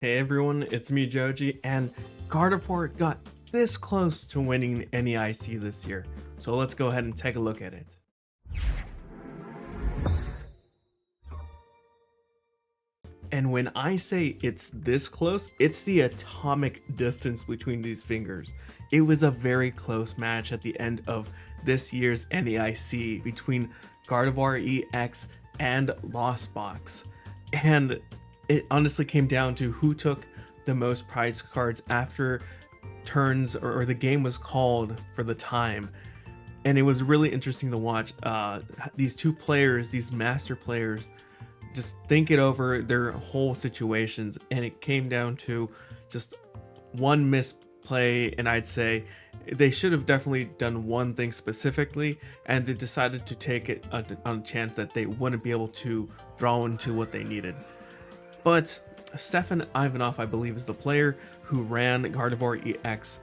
Hey everyone, it's me Joji, and Gardevoir got this close to winning NAIC this year. So let's go ahead and take a look at it. And when I say it's this close, it's the atomic distance between these fingers. It was a very close match at the end of this year's NAIC between Gardevoir EX and Lost Box. And it honestly came down to who took the most prize cards after turns or the game was called for the time. And it was really interesting to watch these two players, these master players, just think it over their whole situations, and it came down to just one misplay. And I'd say they should have definitely done one thing specifically, and they decided to take it on a chance that they wouldn't be able to draw into what they needed. But Stefan Ivanov, I believe, is the player who ran Gardevoir EX.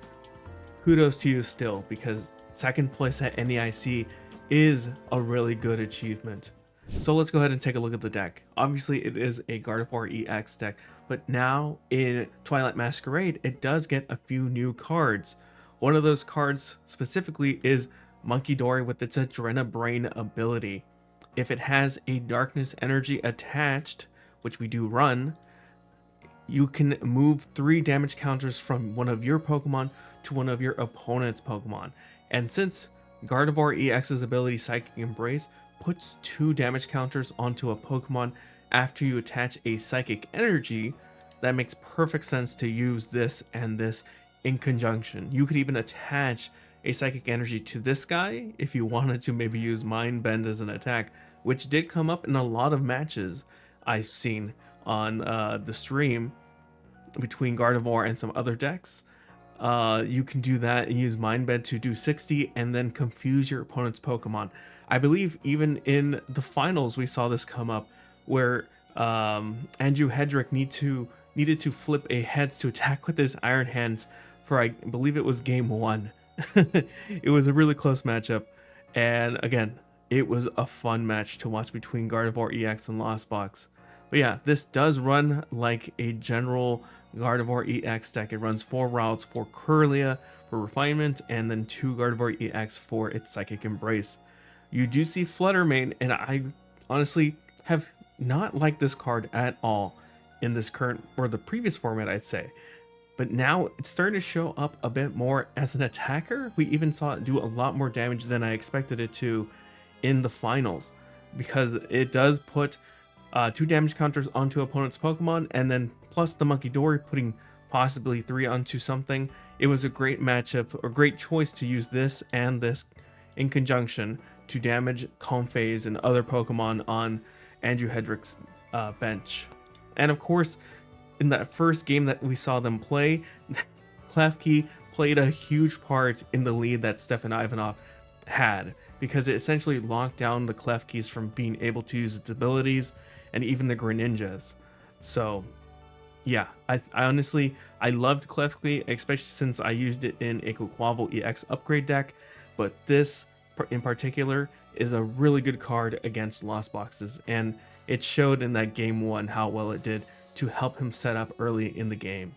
Kudos to you still, because second place at NAIC is a really good achievement. So let's go ahead and take a look at the deck. Obviously it is a Gardevoir EX deck, but now in Twilight Masquerade it does get a few new cards. One of those cards specifically is Munkidori with its Adrenabrain ability. If it has a Darkness Energy attached, which we do run, you can move 3 damage counters from one of your Pokemon to one of your opponent's Pokemon. And since Gardevoir EX's ability Psychic Embrace puts 2 damage counters onto a Pokemon after you attach a Psychic Energy, that makes perfect sense to use this and this in conjunction. You could even attach a Psychic Energy to this guy if you wanted to maybe use Mind Bend as an attack, which did come up in a lot of matches I've seen on the stream between Gardevoir and some other decks. You can do that and use Mind Bend to do 60 and then confuse your opponent's Pokemon. I believe even in the finals we saw this come up, where Andrew Hedrick needed to flip a heads to attack with his Iron Hands for, I believe it was game 1. It was a really close matchup, and again, it was a fun match to watch between Gardevoir EX and Lost Box. But yeah, this does run like a general Gardevoir EX deck. It runs 4 routes, 4 Kirlia for refinement, and then 2 Gardevoir EX for its Psychic Embrace. You do see Flutter Mane, and I honestly have not liked this card at all in this current, or the previous format I'd say. But now it's starting to show up a bit more as an attacker. We even saw it do a lot more damage than I expected it to in the finals, because it does put 2 damage counters onto opponent's Pokemon, and then plus the Munkidori putting possibly 3 onto something. It was a great matchup, or great choice to use this and this in conjunction to damage Comphase and other Pokemon on Andrew Hedrick's bench. And of course, in that first game that we saw them play, Klefki played a huge part in the lead that Stefan Ivanov had, because it essentially locked down the Klefkis from being able to use its abilities, and even the Greninjas. So yeah, I honestly, I loved Klefki, especially since I used it in a Quaquaval EX upgrade deck, but this in particular is a really good card against Lost Boxes, and it showed in that game 1 how well it did to help him set up early in the game.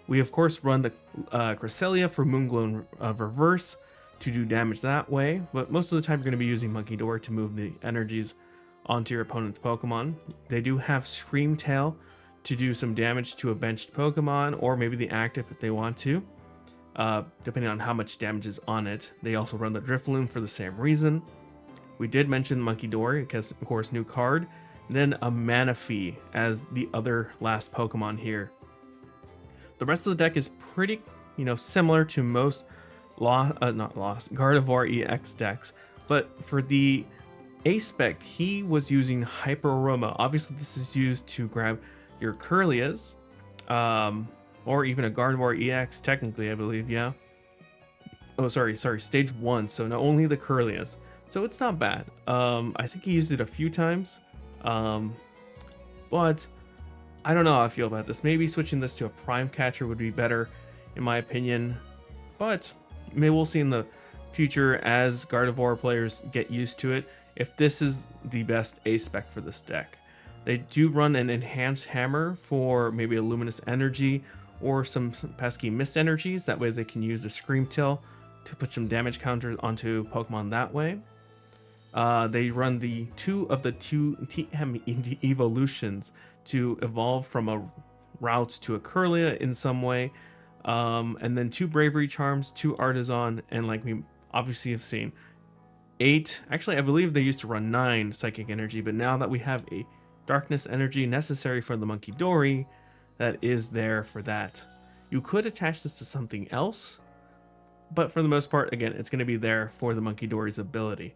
We of course run the Cresselia for Moonglow Reverse to do damage that way, but most of the time you're going to be using Munkidori to move the energies onto your opponent's Pokemon. They do have Scream Tail to do some damage to a benched Pokemon, or maybe the active if they want to, depending on how much damage is on it. They also run the Drifloon for the same reason. We did mention Munkidori because, of course, new card. Then a Manaphy as the other last Pokemon here. The rest of the deck is pretty, similar to most Gardevoir EX decks, but for the A-Spec, he was using Hyper Aroma. Obviously, this is used to grab your Kirlias, or even a Gardevoir EX, technically, I believe, yeah. Oh, sorry, stage 1, so not only the Kirlias. So it's not bad. I think he used it a few times, but I don't know how I feel about this. Maybe switching this to a Prime Catcher would be better, in my opinion, but maybe we'll see in the future as Gardevoir players get used to it if this is the best A-Spec for this deck. They do run an enhanced hammer for maybe a luminous energy or some pesky mist energies. That way they can use the Scream Tail to put some damage counters onto Pokemon that way. They run the two TM evolutions to evolve from a Ralts to a Kirlia in some way. And then 2 Bravery Charms, 2 Artisan, and like we obviously have seen, 8, actually I believe they used to run 9 Psychic Energy, but now that we have a Darkness Energy necessary for the Munkidori, that is there for that. You could attach this to something else, but for the most part, again, it's going to be there for the Munkidori's ability.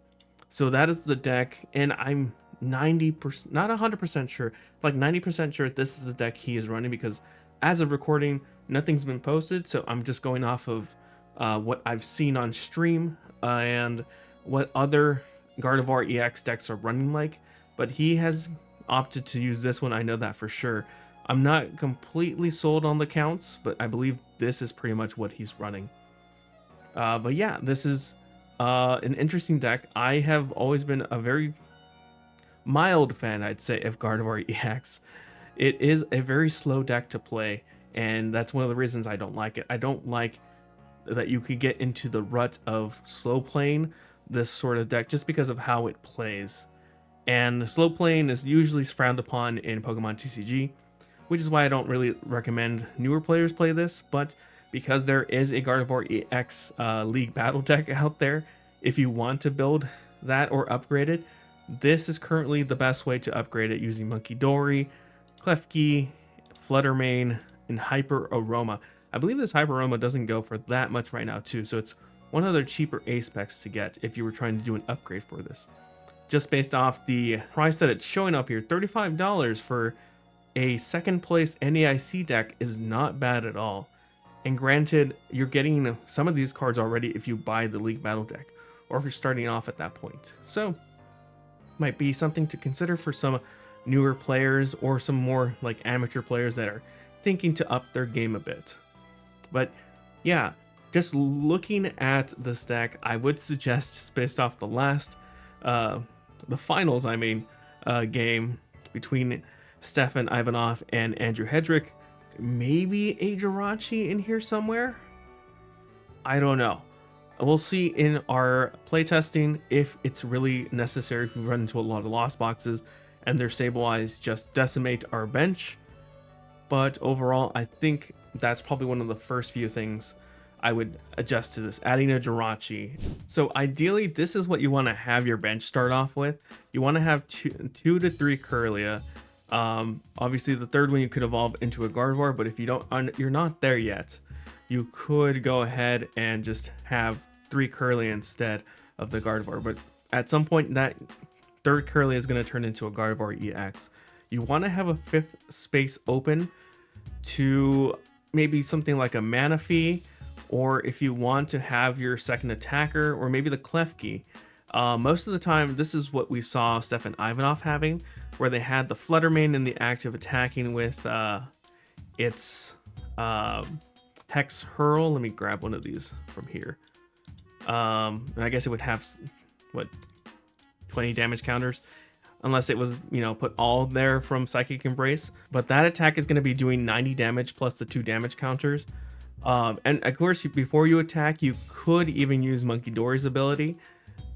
So that is the deck, and I'm 90%, not 100% sure, like 90% sure this is the deck he is running, because as of recording, nothing's been posted, so I'm just going off of what I've seen on stream and what other Gardevoir EX decks are running like, but he has opted to use this one, I know that for sure. I'm not completely sold on the counts, but I believe this is pretty much what he's running. But yeah, this is an interesting deck. I have always been a very mild fan, I'd say, of Gardevoir EX. It is a very slow deck to play, and that's one of the reasons I don't like it. I don't like that you could get into the rut of slow playing this sort of deck just because of how it plays. And slow playing is usually frowned upon in Pokemon TCG, which is why I don't really recommend newer players play this, but because there is a Gardevoir EX League Battle deck out there, if you want to build that or upgrade it, this is currently the best way to upgrade it using Munkidori, Klefki, Flutter Mane, and Hyper Aroma. I believe this Hyper Aroma doesn't go for that much right now too, so it's one of the cheaper A specs to get if you were trying to do an upgrade for this. Just based off the price that it's showing up here, $35 for a second place NAIC deck is not bad at all. And granted, you're getting some of these cards already if you buy the League Battle deck, or if you're starting off at that point. So, might be something to consider for some newer players or some more like amateur players that are thinking to up their game a bit. But yeah, just looking at this deck, I would suggest, just based off the last, the finals, game between Stefan Ivanov and Andrew Hedrick, maybe a Jirachi in here somewhere? I don't know. We'll see in our playtesting if it's really necessary if we run into a lot of lost boxes and their Sableyes just decimate our bench. But overall, I think that's probably one of the first few things I would adjust to this, adding a Jirachi. So ideally, this is what you want to have your bench start off with. You want to have two to three Kirlia. Obviously, the third one you could evolve into a Gardevoir, but if you're not there yet, you could go ahead and just have 3 Kirlia instead of the Gardevoir. But at some point, that third Kirlia is going to turn into a Gardevoir EX. You want to have a 5th space open to maybe something like a Manaphy, or if you want to have your second attacker, or maybe the Klefki. Most of the time, this is what we saw Stefan Ivanov having, where they had the Flutter Mane in the active attacking with its Hex Hurl. Let me grab one of these from here. And I guess it would have, what, 20 damage counters? Unless it was, put all there from Psychic Embrace. But that attack is going to be doing 90 damage plus the 2 damage counters. And of course, before you attack, you could even use Munkidori's ability,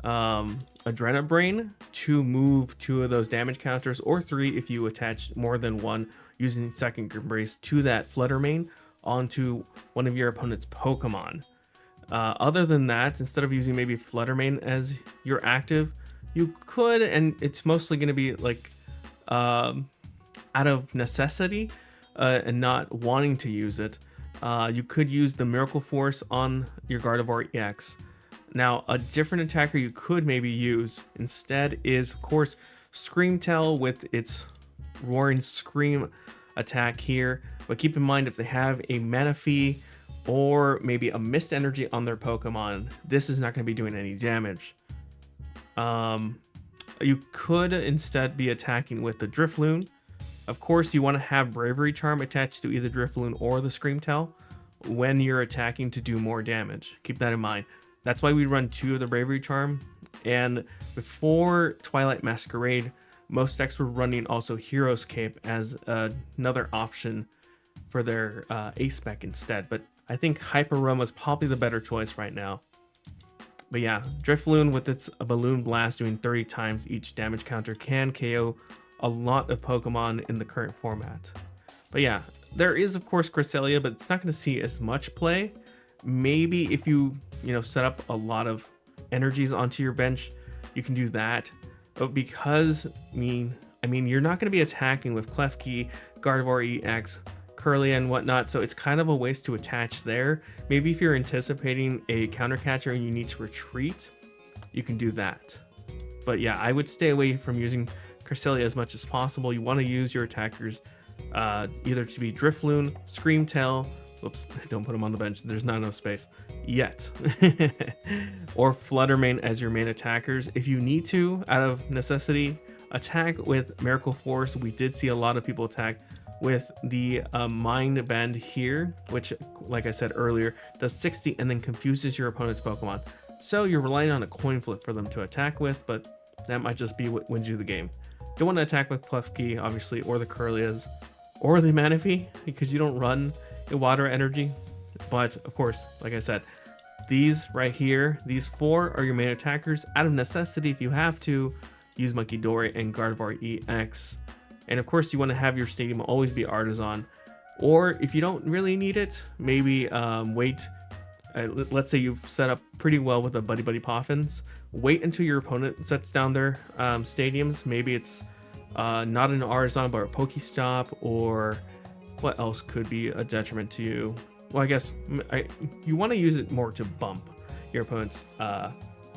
Adrenabrain, to move 2 of those damage counters, or 3 if you attach more than 1 using Psychic Embrace to that Flutter Mane onto one of your opponent's Pokemon. Other than that, instead of using maybe Flutter Mane as your active, you could, and it's mostly going to be like out of necessity and not wanting to use it, you could use the Miracle Force on your Gardevoir EX. Now, a different attacker you could maybe use instead is, of course, Scream Tail with its Roaring Scream attack here. But keep in mind, if they have a Manaphy or maybe a Mist Energy on their Pokemon, this is not going to be doing any damage. You could instead be attacking with the Drifloon. Of course, you want to have Bravery Charm attached to either Drifloon or the Scream Tail when you're attacking to do more damage. Keep that in mind. That's why we run 2 of the Bravery Charm. And before Twilight Masquerade, most decks were running also Hero's Cape as another option for their ace spec instead, but I think Hyper Roma is probably the better choice right now. But yeah, Drifloon with its Balloon Blast doing 30 times each damage counter can KO a lot of Pokemon in the current format. But yeah, there is of course Cresselia, but it's not going to see as much play. Maybe if you set up a lot of energies onto your bench, you can do that. But because I mean you're not going to be attacking with Klefki, Gardevoir EX, Kirlia and whatnot, so it's kind of a waste to attach there. Maybe if you're anticipating a counter catcher and you need to retreat, you can do that. But yeah, I would stay away from using Cresselia as much as possible. You want to use your attackers either to be Drifloon, Screamtail, whoops, don't put them on the bench, there's not enough space yet, or Flutter Mane as your main attackers. If you need to, out of necessity, attack with Miracle Force. We did see a lot of people attack with the Mind Bend here, which, like I said earlier, does 60 and then confuses your opponent's Pokemon. So you're relying on a coin flip for them to attack with, but that might just be what wins you the game. Don't want to attack with Klefki, obviously, or the Kirlias, or the Manaphy, because you don't run a water energy. But of course, like I said, these right here, these four are your main attackers. Out of necessity, if you have to, use Munkidori and Gardevoir EX. And of course, you want to have your stadium always be Artisan. Or if you don't really need it, maybe wait. Let's say you've set up pretty well with the Buddy-Buddy Poffins. Wait until your opponent sets down their stadiums. Maybe it's not an Artisan, but a Pokestop, or what else could be a detriment to you? Well, I guess you want to use it more to bump your opponent's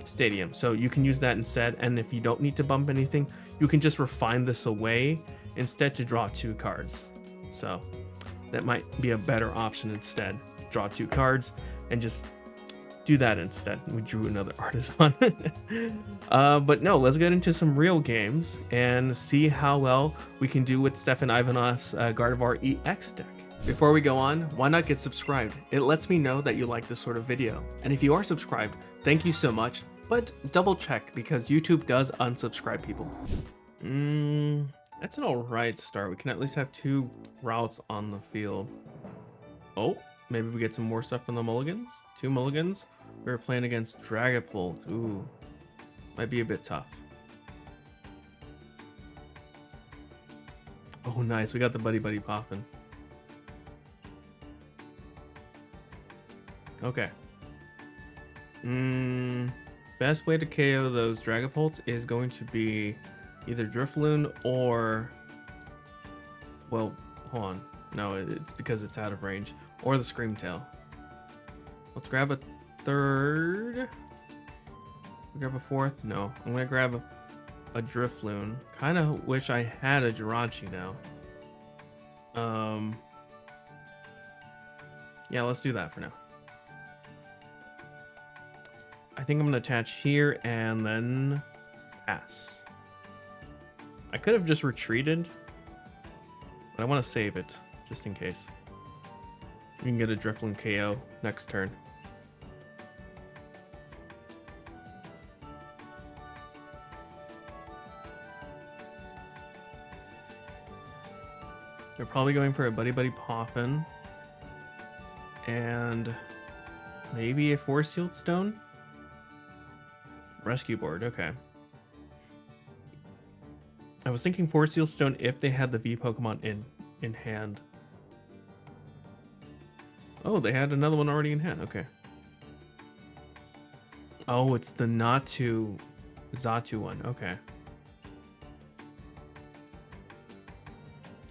stadium. So you can use that instead. And if you don't need to bump anything, you can just refine this away instead to draw 2 cards. So that might be a better option instead. Draw 2 cards and just do that instead. We drew another Artisan. But no, let's get into some real games and see how well we can do with Stefan Ivanov's Gardevoir EX deck. Before we go on, why not get subscribed? It lets me know that you like this sort of video. And if you are subscribed, thank you so much, but double check because YouTube does unsubscribe people. That's an alright start. We can at least have 2 routes on the field. Oh, maybe we get some more stuff from the mulligans. 2 mulligans. We were playing against Dragapult. Ooh, might be a bit tough. Oh, nice. We got the Buddy-Buddy Poffin. Okay. Best way to KO those Dragapults is going to be either Drifloon or... Well, hold on. No, it's because it's out of range. Or the Screamtail. Let's grab a 3rd. Grab a 4th? No. I'm going to grab a Drifloon. Kind of wish I had a Jirachi now. Yeah, let's do that for now. I think I'm going to attach here and then pass. I could have just retreated, but I want to save it just in case. You can get a Drifloon KO next turn. They're probably going for a Buddy-Buddy Poffin and maybe a Force Sealed Stone. Rescue board, okay. I was thinking Force Sealed Stone if they had the V Pokemon in hand. Oh, they had another one already in hand, okay. Oh, it's the Natu Xatu one, okay.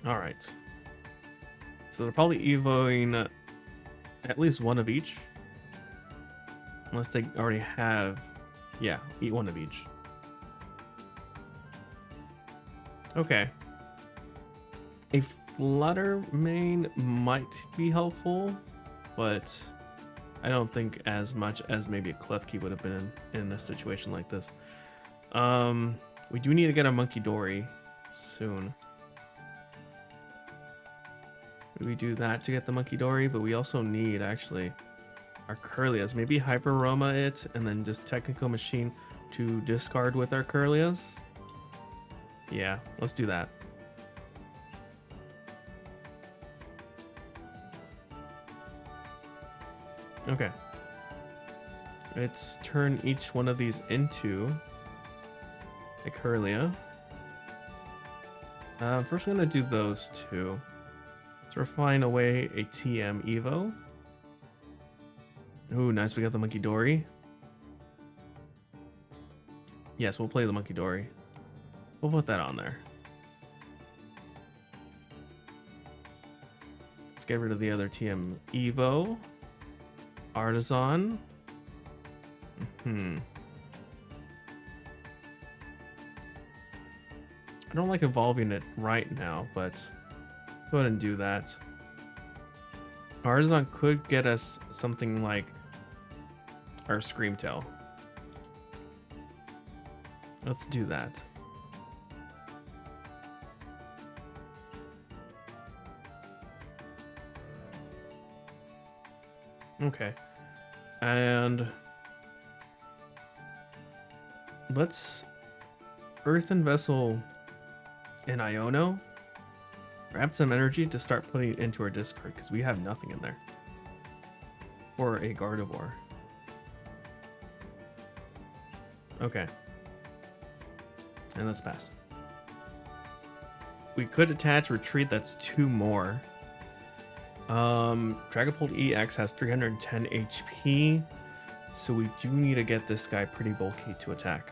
Alright. So they're probably evoing at least one of each. Unless they already have... Yeah, eat one of each. Okay. A Flutter Mane might be helpful, but I don't think as much as maybe a Klefki would have been in a situation like this. We do need to get a Munkidori soon. We do that to get the Munkidori, but we also need actually our Kirlias. Maybe Hyper Roma it and then just Technical Machine to discard with our Kirlias. Yeah, let's do that. Okay. Let's turn each one of these into a Kirlia. First, I'm going to do those two. Let's refine away a TM Evo. Ooh, nice. We got the Munkidori. Yes, we'll play the Munkidori. We'll put that on there. Let's get rid of the other TM Evo. Artisan. I don't like evolving it right now, but go ahead and do that. Artisan could get us something like our Screamtail. Let's do that. Okay. And let's Earthen Vessel and Iono. Grab some energy to start putting it into our discard because we have nothing in there. Or a Gardevoir. Okay. And let's pass. We could attach Retreat, that's 2 more. Dragapult EX has 310 HP, so we do need to get this guy pretty bulky to attack.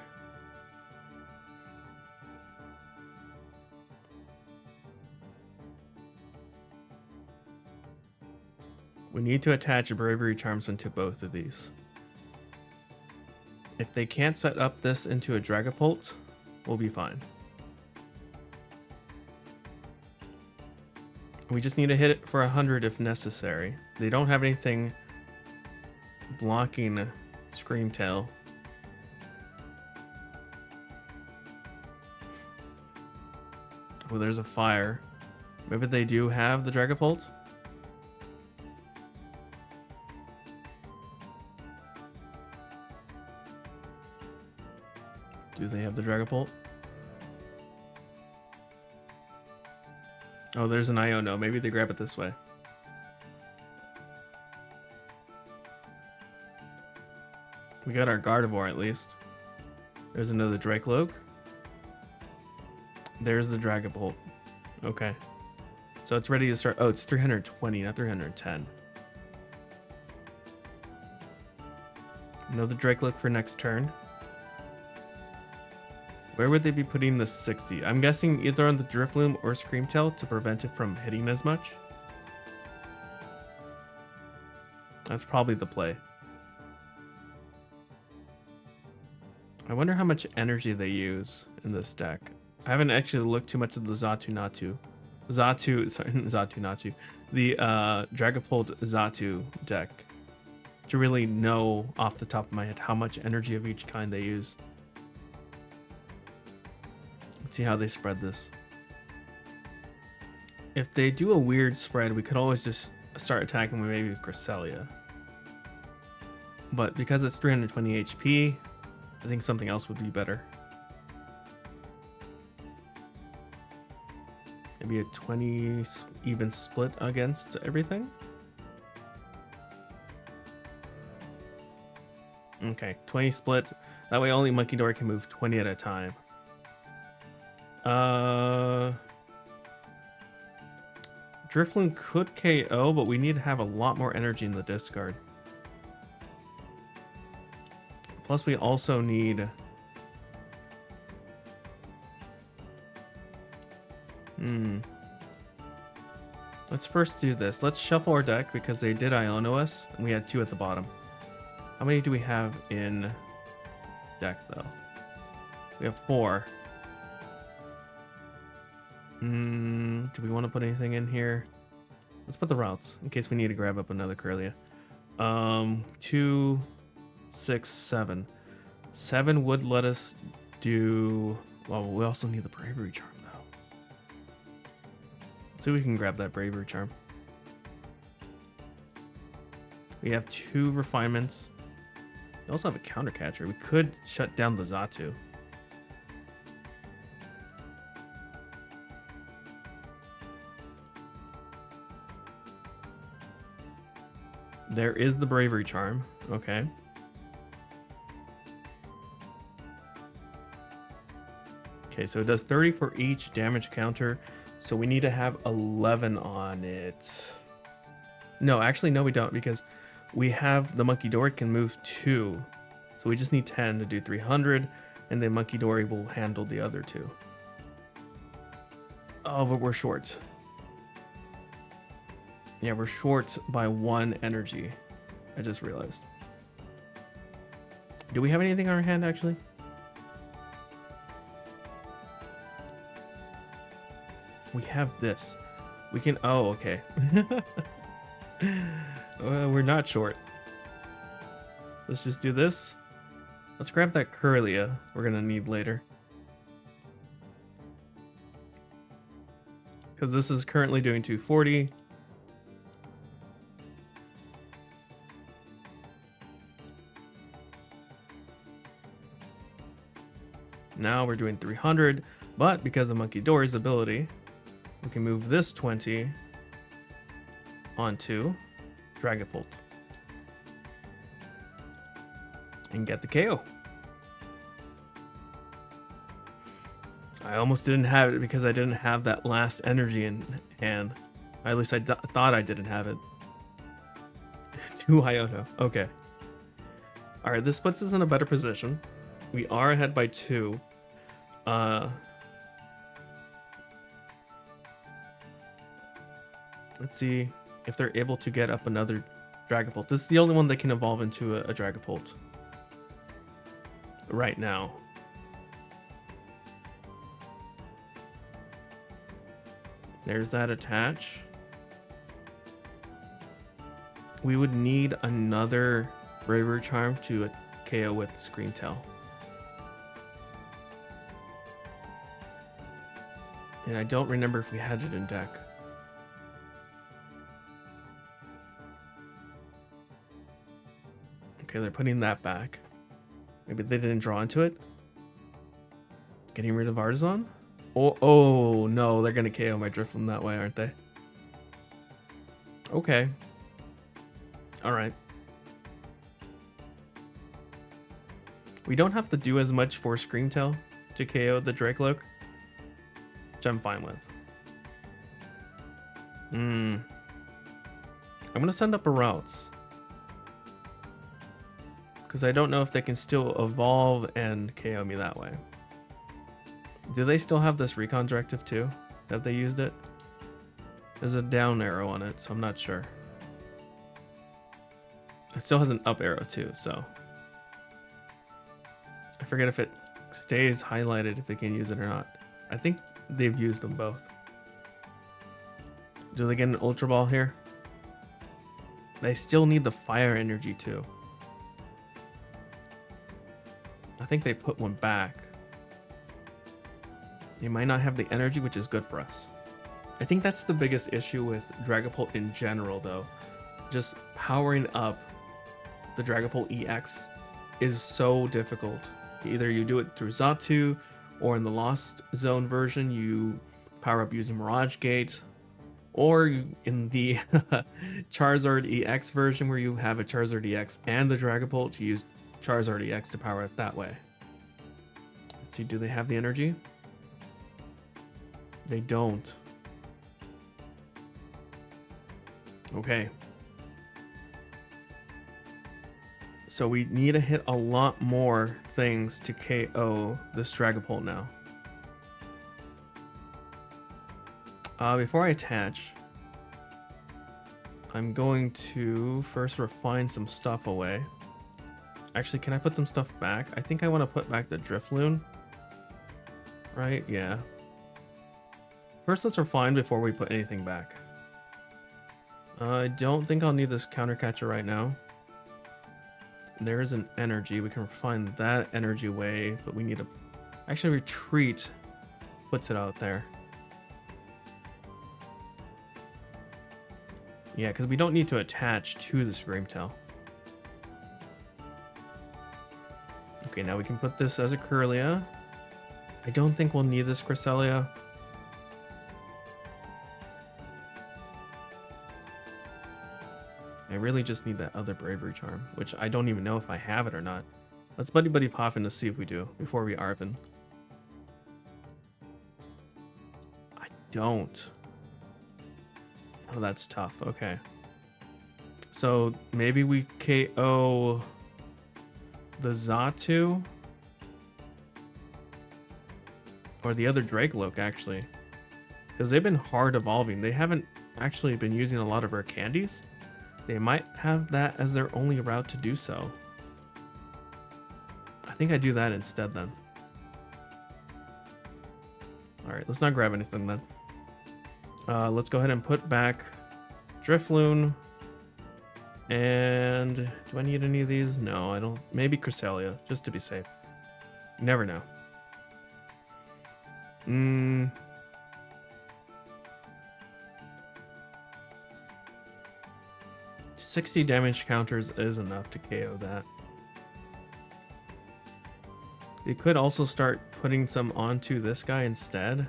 We need to attach Bravery Charms into both of these. If they can't set up this into a Dragapult, we'll be fine. We just need to hit it for 100 if necessary. They don't have anything blocking Screamtail. Oh, there's a fire. Maybe they do have the Dragapult. Do they have the Dragapult? Oh, there's an Iono. Maybe they grab it this way. We got our Gardevoir at least. There's another Dracloak. There's the Dragapult. Okay. So it's ready to start. Oh, it's 320, not 310. Another Dracloak for next turn. Where would they be putting the 60? I'm guessing either on the Drifloon or Screamtail to prevent it from hitting as much. That's probably the play. I wonder how much energy they use in this deck. I haven't actually looked too much at the Xatu, the Dragapult Xatu deck to really know off the top of my head how much energy of each kind they use. See how they spread this. If they do a weird spread, we could always just start attacking with maybe Cresselia. But because it's 320 HP, I think something else would be better. Maybe a 20 even split against everything. Okay, 20 split. That way only Munkidori can move 20 at a time. Drifloon could KO, but we need to have a lot more energy in the discard. Plus, we also need... Let's first do this. Let's shuffle our deck because they did Iono us, and we had 2 at the bottom. How many do we have in deck, though? We have 4. Do we want to put anything in here? Let's put the Ralts in case we need to grab up another Kirlia. 2, 6, 7. 7 would let us do... Well, we also need the Bravery Charm, though. Let's see if we can grab that Bravery Charm. We have 2 refinements. We also have a counter catcher. We could shut down the Xatu. There is the Bravery Charm. Okay. Okay, so it does 30 for each damage counter. So we need to have 11 on it. No, actually, no, we don't, because we have the Munkidori can move 2. So we just need 10 to do 300, and then Munkidori will handle the other 2. Oh, but we're short. Yeah, we're short by 1 energy. I just realized. Do we have anything on our hand, actually? We have this. We can... Oh, okay. Well, we're not short. Let's just do this. Let's grab that Kirlia we're going to need later. Because this is currently doing 240. Now we're doing 300, but because of Munkidori's ability, we can move this 20 onto Dragapult and get the KO. I almost didn't have it because I didn't have that last energy in hand. At least I thought I didn't have it. 2 Iono. Okay. Alright, this puts us in a better position. We are ahead by 2. Let's see if they're able to get up another Dragapult. This is the only one that can evolve into a Dragapult right now. There's that attach. We would need another Bravery Charm to KO with Scream Tail. And I don't remember if we had it in deck. Okay, they're putting that back. Maybe they didn't draw into it. Getting rid of Artisan? Oh no, they're gonna KO my Drifloon that way, aren't they? Okay. Alright. We don't have to do as much for Scream Tail to KO the Dracloak, which I'm fine with. I'm gonna send up a Ralts, because I don't know if they can still evolve and KO me that way. Do they still have this recon directive too? Have they used it? There's a down arrow on it, so I'm not sure. It still has an up arrow too, so I forget if it stays highlighted if they can use it or not. I think they've used them both. Do they get an Ultra Ball here? They still need the fire energy too. I think they put one back. They might not have the energy, which is good for us. I think that's the biggest issue with Dragapult in general, though. Just powering up the Dragapult EX is so difficult. Either you do it through Xatu, or in the Lost Zone version, you power up using Mirage Gate, or in the Charizard EX version, where you have a Charizard EX and the Dragapult, to use Charizard EX to power it that way. Let's see, do they have the energy? They don't. Okay. So we need to hit a lot more things to KO this Dragapult now. Before I attach, I'm going to first refine some stuff away. Actually, can I put some stuff back? I think I want to put back the Drifloon. Right? Yeah. First, let's refine before we put anything back. I don't think I'll need this counter catcher right now. There is an energy. We can refine that energy away, but we need to actually retreat. Puts it out there. Yeah, because we don't need to attach to the Scream Tail. Okay, now we can put this as a Kirlia. I don't think we'll need this Cresselia. I really just need that other Bravery Charm, which I don't even know if I have it or not. Let's Buddy-Buddy Poffin to see if we do, before we Arven. I don't. Oh, that's tough. Okay. So maybe we KO the Xatu? Or the other Dragaloak, actually. Because they've been hard evolving. They haven't actually been using a lot of our candies. They might have that as their only route to do so. I think I do that instead then. Alright, let's not grab anything then. Let's go ahead and put back Drifloon. And do I need any of these? No, I don't. Maybe Cresselia, just to be safe. You never know. 60 damage counters is enough to KO that. They could also start putting some onto this guy instead.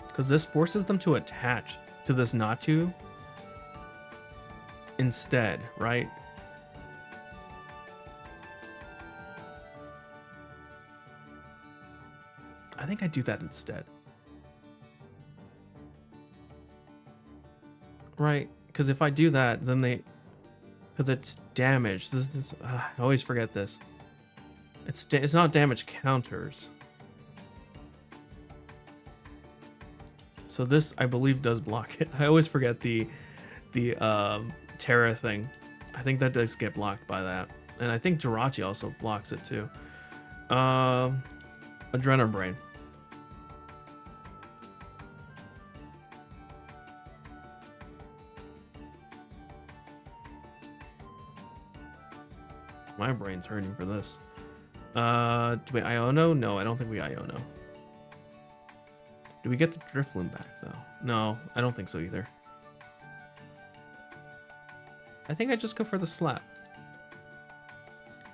Because this forces them to attach to this Natu instead, right? I think I do that instead. Right, because if I do that, then they... Because it's damage. This is... I always forget this. It's not damage counters. So this, I believe, does block it. I always forget the Terra thing. I think that does get blocked by that. And I think Jirachi also blocks it too. Adrenabrain. My brain's hurting for this. Do we Iono? No, I don't think we Iono. Do we get the Drifloon back, though? No, I don't think so either. I think I just go for the slap.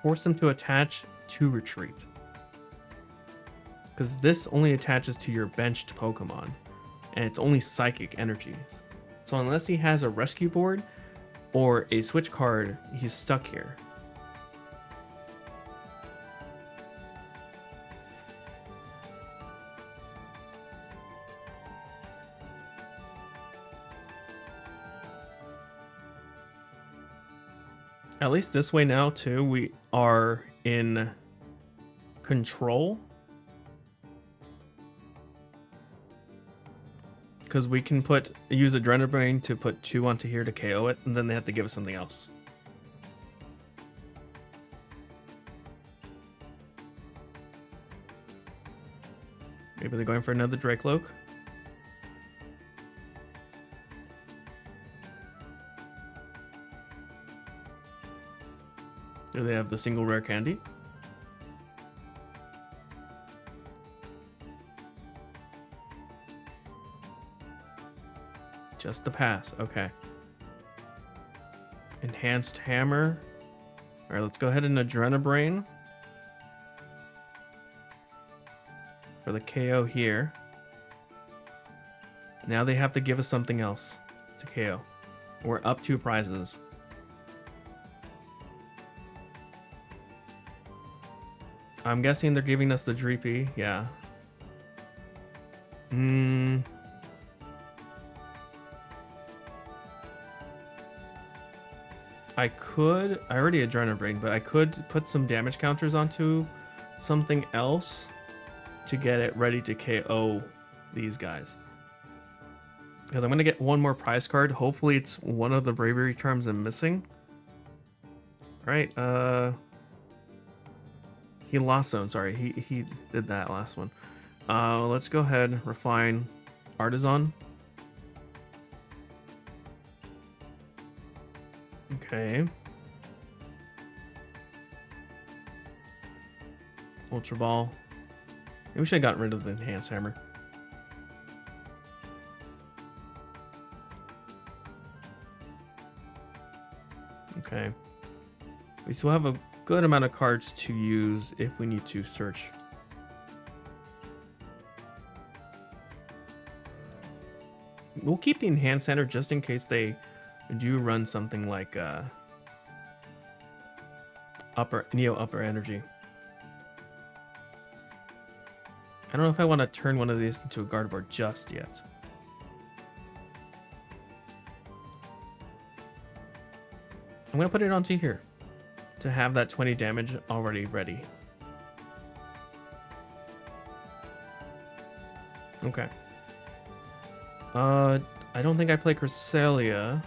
Force them to attach to retreat. Because this only attaches to your benched Pokemon. And it's only psychic energies. So unless he has a rescue board or a switch card, he's stuck here. At least this way now, too, we are in control. Because we can use Adrenabrain to put 2 onto here to KO it, and then they have to give us something else. Maybe they're going for another Dragaloak. Do they have the single rare candy? Just the pass, okay. Enhanced hammer. Alright, let's go ahead and Adrenabrain. For the KO here. Now they have to give us something else to KO. We're up 2 prizes. I'm guessing they're giving us the Dreepy, yeah. I already Adrenabrain, but I could put some damage counters onto something else to get it ready to KO these guys. Because I'm going to get one more prize card. Hopefully it's one of the Bravery Charms I'm missing. Alright, he lost zone, sorry. He did that last one. Let's go ahead, refine Artisan. Okay. Ultra Ball. Maybe we should have gotten rid of the Enhanced Hammer. Okay. We still have a good amount of cards to use if we need to search. we'll keep the Enhanced Center just in case they do run something like upper energy. I don't know if I want to turn one of these into a Gardevoir just yet. I'm gonna put it onto here to have that 20 damage already ready. Okay. I don't think I play Cresselia.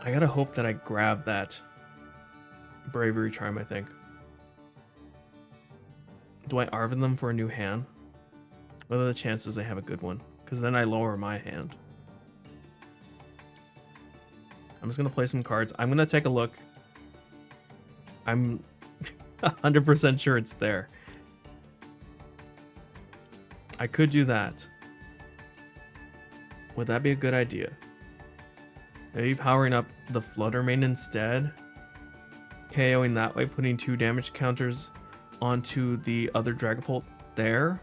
I gotta hope that I grab that Bravery Charm, I think. Do I Arven them for a new hand? What are the chances they have a good one? Because then I lower my hand. I'm just gonna play some cards. I'm gonna take a look. I'm 100% sure it's there. I could do that. Would that be a good idea? Maybe powering up the Flutter Mane instead. KOing that way, putting 2 damage counters onto the other Dragapult there.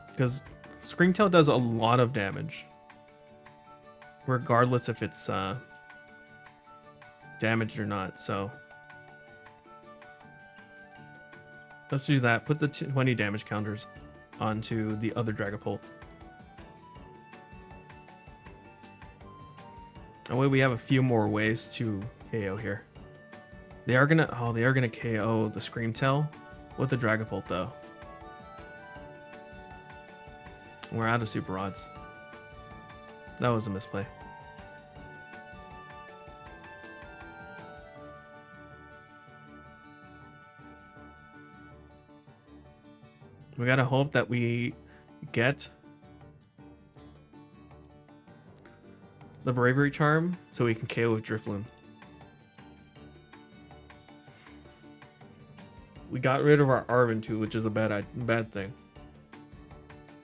Because Screamtail does a lot of damage, regardless if it's damaged or not. So let's do that. Put the 20 damage counters onto the other Dragapult. That way we have a few more ways to KO here. They are gonna KO the Screamtail with the Dragapult though. We're out of Super Rods. That was a misplay. We gotta hope that we get the Bravery Charm so we can KO with Drifloon. We got rid of our Arven too, which is a bad thing.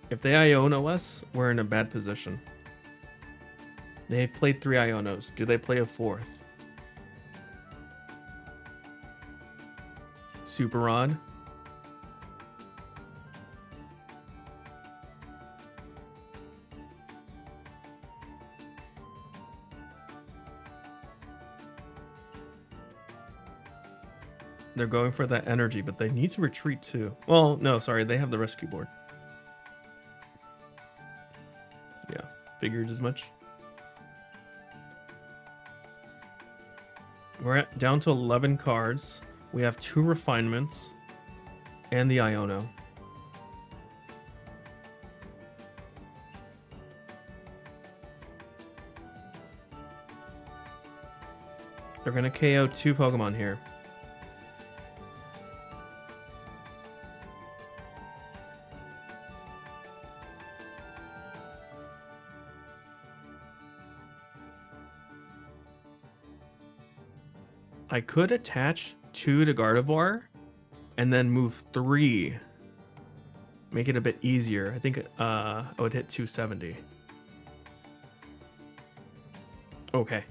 If they Iono us, we're in a bad position. They played 3 Ionos. Do they play a 4th? Super Rod. They're going for that energy, but they need to retreat too. Well, no, sorry, they have the rescue board. Yeah, figured as much. We're down to 11 cards. We have 2 refinements and the Iono. They're gonna KO 2 Pokemon here. I could attach 2 to Gardevoir and then move 3. Make it a bit easier. I think I would hit 270. Okay.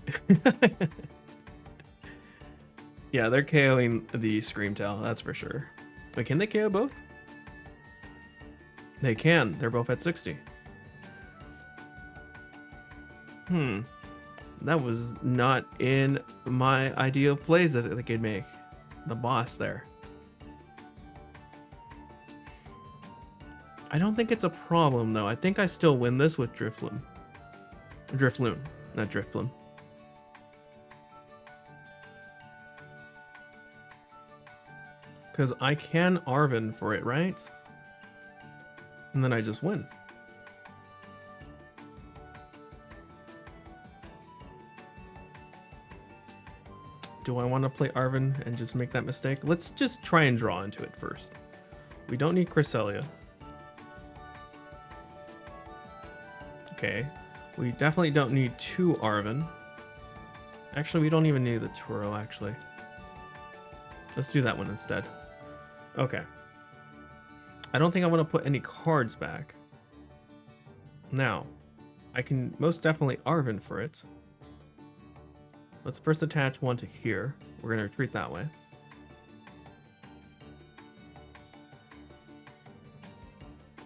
Yeah, they're KOing the Screamtail, that's for sure. Wait, can they KO both? They can. They're both at 60. That was not in my idea of plays that they could make. The boss there. I don't think it's a problem though. I think I still win this with Drifloon. Drifloon, not Drifloon. Because I can Arven for it, right? And then I just win. Do I want to play Arven and just make that mistake? Let's just try and draw into it first. We don't need Cresselia. Okay. We definitely don't need 2 Arven. Actually, we don't even need the Turo, actually. Let's do that one instead. Okay. I don't think I want to put any cards back. Now, I can most definitely Arven for it. Let's first attach one to here. We're going to retreat that way.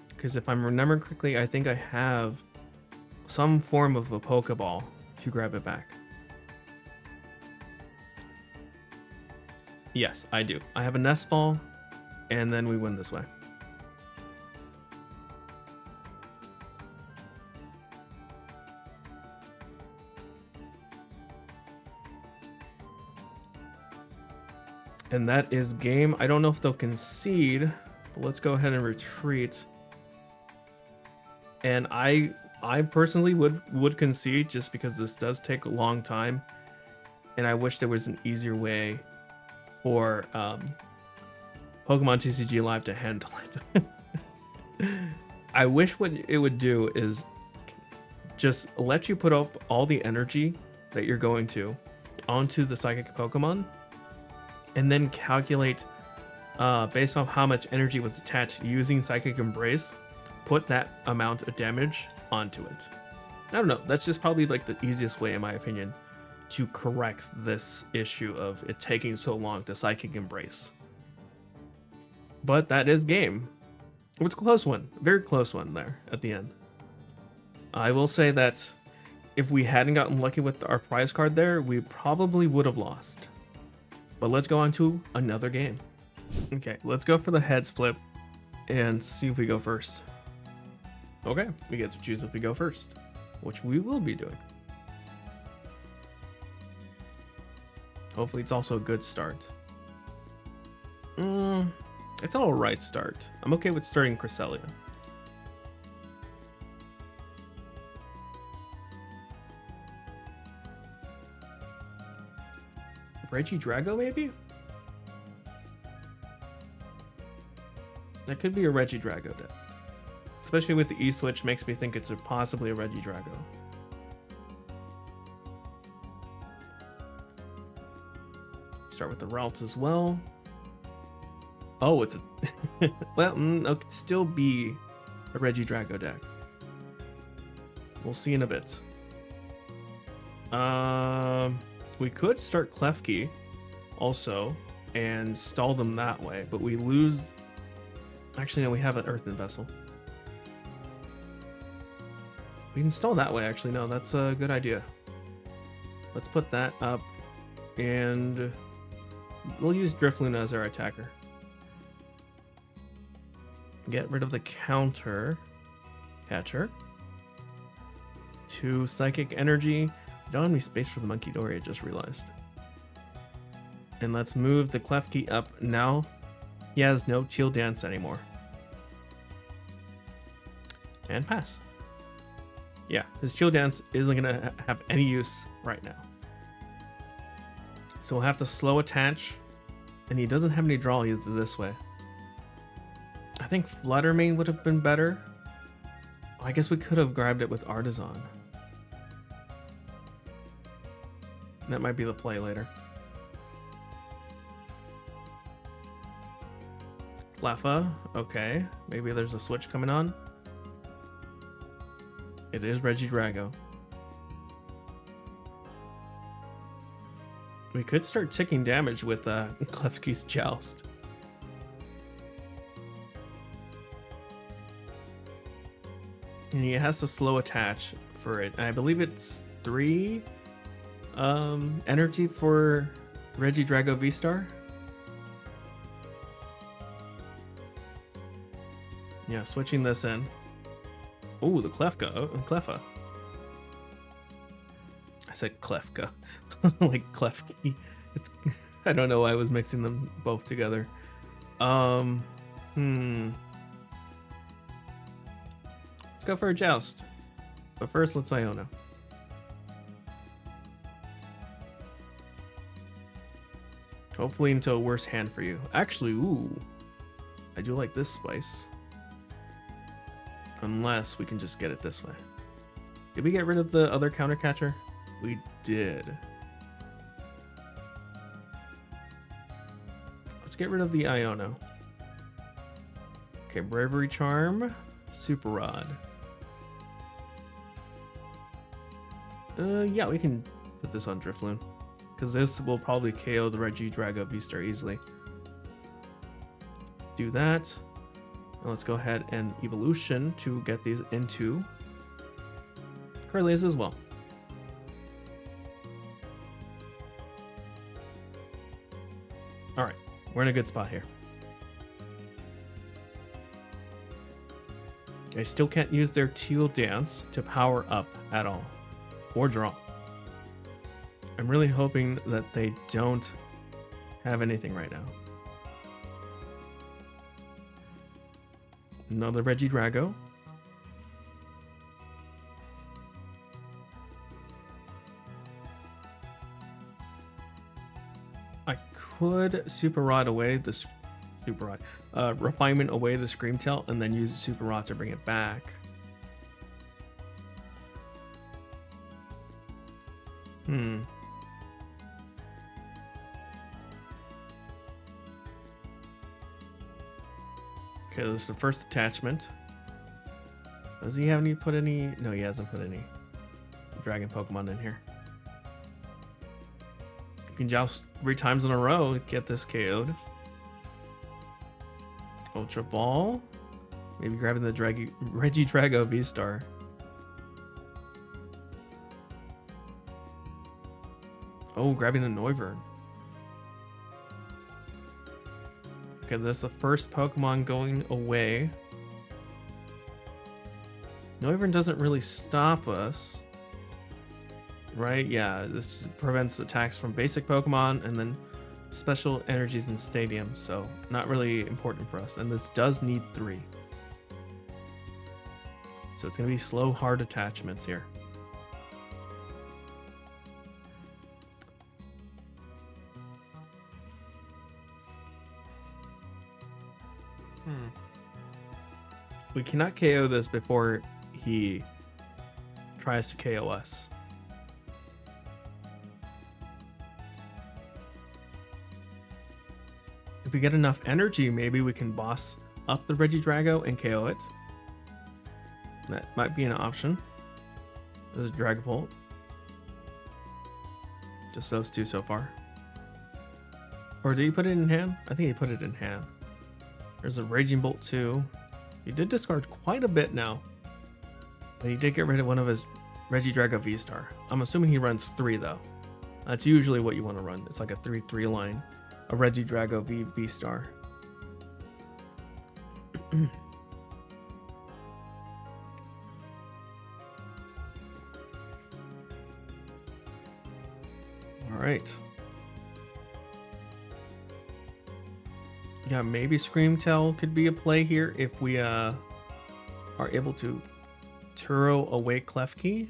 Because if I'm remembering correctly, I think I have some form of a Pokeball to grab it back. Yes, I do. I have a Nest Ball, and then we win this way. And that is game. I don't know if they'll concede, but let's go ahead and retreat. And I personally would concede just because this does take a long time, and I wish there was an easier way for Pokemon TCG Live to handle it. I wish what it would do is just let you put up all the energy that you're going to onto the Psychic Pokemon, and then calculate based off how much energy was attached using Psychic Embrace, put that amount of damage onto it. I don't know, that's just probably like the easiest way in my opinion to correct this issue of it taking so long to Psychic Embrace. But that is game. It was a close one, very close one there at the end. I will say that if we hadn't gotten lucky with our prize card there, we probably would have lost. But let's go on to another game. Okay, let's go for the heads flip and see if we go first. Okay, we get to choose if we go first, which we will be doing. Hopefully it's also a good start. It's an alright start. I'm okay with starting Cresselia. Regidrago, maybe? That could be a Regidrago deck. Especially with the E-switch, makes me think it's possibly a Regidrago. Start with the Ralts as well. Oh, it's a... well, it could still be a Regidrago deck. We'll see in a bit. We could start Klefki also and stall them that way, but we lose... Actually, no, we have an Earthen Vessel. We can stall that way, actually. No, that's a good idea. Let's put that up, and we'll use Drifloon as our attacker. Get rid of the counter catcher. 2 Psychic Energy. Don't have any space for the Munkidori, I just realized. And let's move the Klefki up. Now he has no Teal Dance anymore. And pass. Yeah, his Teal Dance isn't going to have any use right now. So we'll have to slow attach. And he doesn't have any draw either this way. I think Flutter Mane would have been better. I guess we could have grabbed it with Artisan. That might be the play later. Cleffa, okay. Maybe there's a switch coming on. It is Regidrago. We could start ticking damage with Klefki's Joust. And he has to slow attach for it. And I believe it's 3 energy for Regidrago VSTAR. Yeah, switching this in. Oh, the Cleffa. I said Klefka. Like Klefki. It's I don't know why I was mixing them both together. Let's go for a Joust. But first, let's Iono. Hopefully into a worse hand for you. Actually, ooh. I do like this spice. Unless we can just get it this way. Did we get rid of the other counter catcher? We did. Let's get rid of the Iono. Okay, Bravery Charm. Super Rod. Yeah, we can put this on Drifloon. because this will probably KO the Regidrago VSTAR easily. Let's do that. Now let's go ahead and evolution to get these into Kirlias as well. Alright, we're in a good spot here. I still can't use their Teal Dance to power up at all, or draw. I'm really hoping that they don't have anything right now. Another Regidrago. I could Super Rod away the Refinement away the Screamtail and then use Super Rod to bring it back. Okay, this is the first attachment. Does he have any put any? No, he hasn't put any Dragon Pokemon in here. You can joust 3 times in a row to get this KO'd. Ultra Ball. Maybe grabbing the Regidrago VSTAR. Oh, grabbing the Noivern. Okay, that's the first Pokemon going away. Noivern doesn't really stop us. Right? Yeah, this prevents attacks from basic Pokemon and then special energies in Stadium, so not really important for us. And this does need 3. So it's going to be slow, hard attachments here. We cannot KO this before he tries to KO us. If we get enough energy, maybe we can boss up the Regidrago and KO it. That might be an option. There's a Dragapult. Just those 2 so far. Or did he put it in hand? I think he put it in hand. There's a Raging Bolt 2. He did discard quite a bit now. But he did get rid of one of his Regidrago VSTAR. I'm assuming he runs 3 though. That's usually what you want to run. It's like a 3-3 line. A Regidrago VSTAR. Alright. Yeah, maybe Screamtail could be a play here if we are able to Turo away Klefki.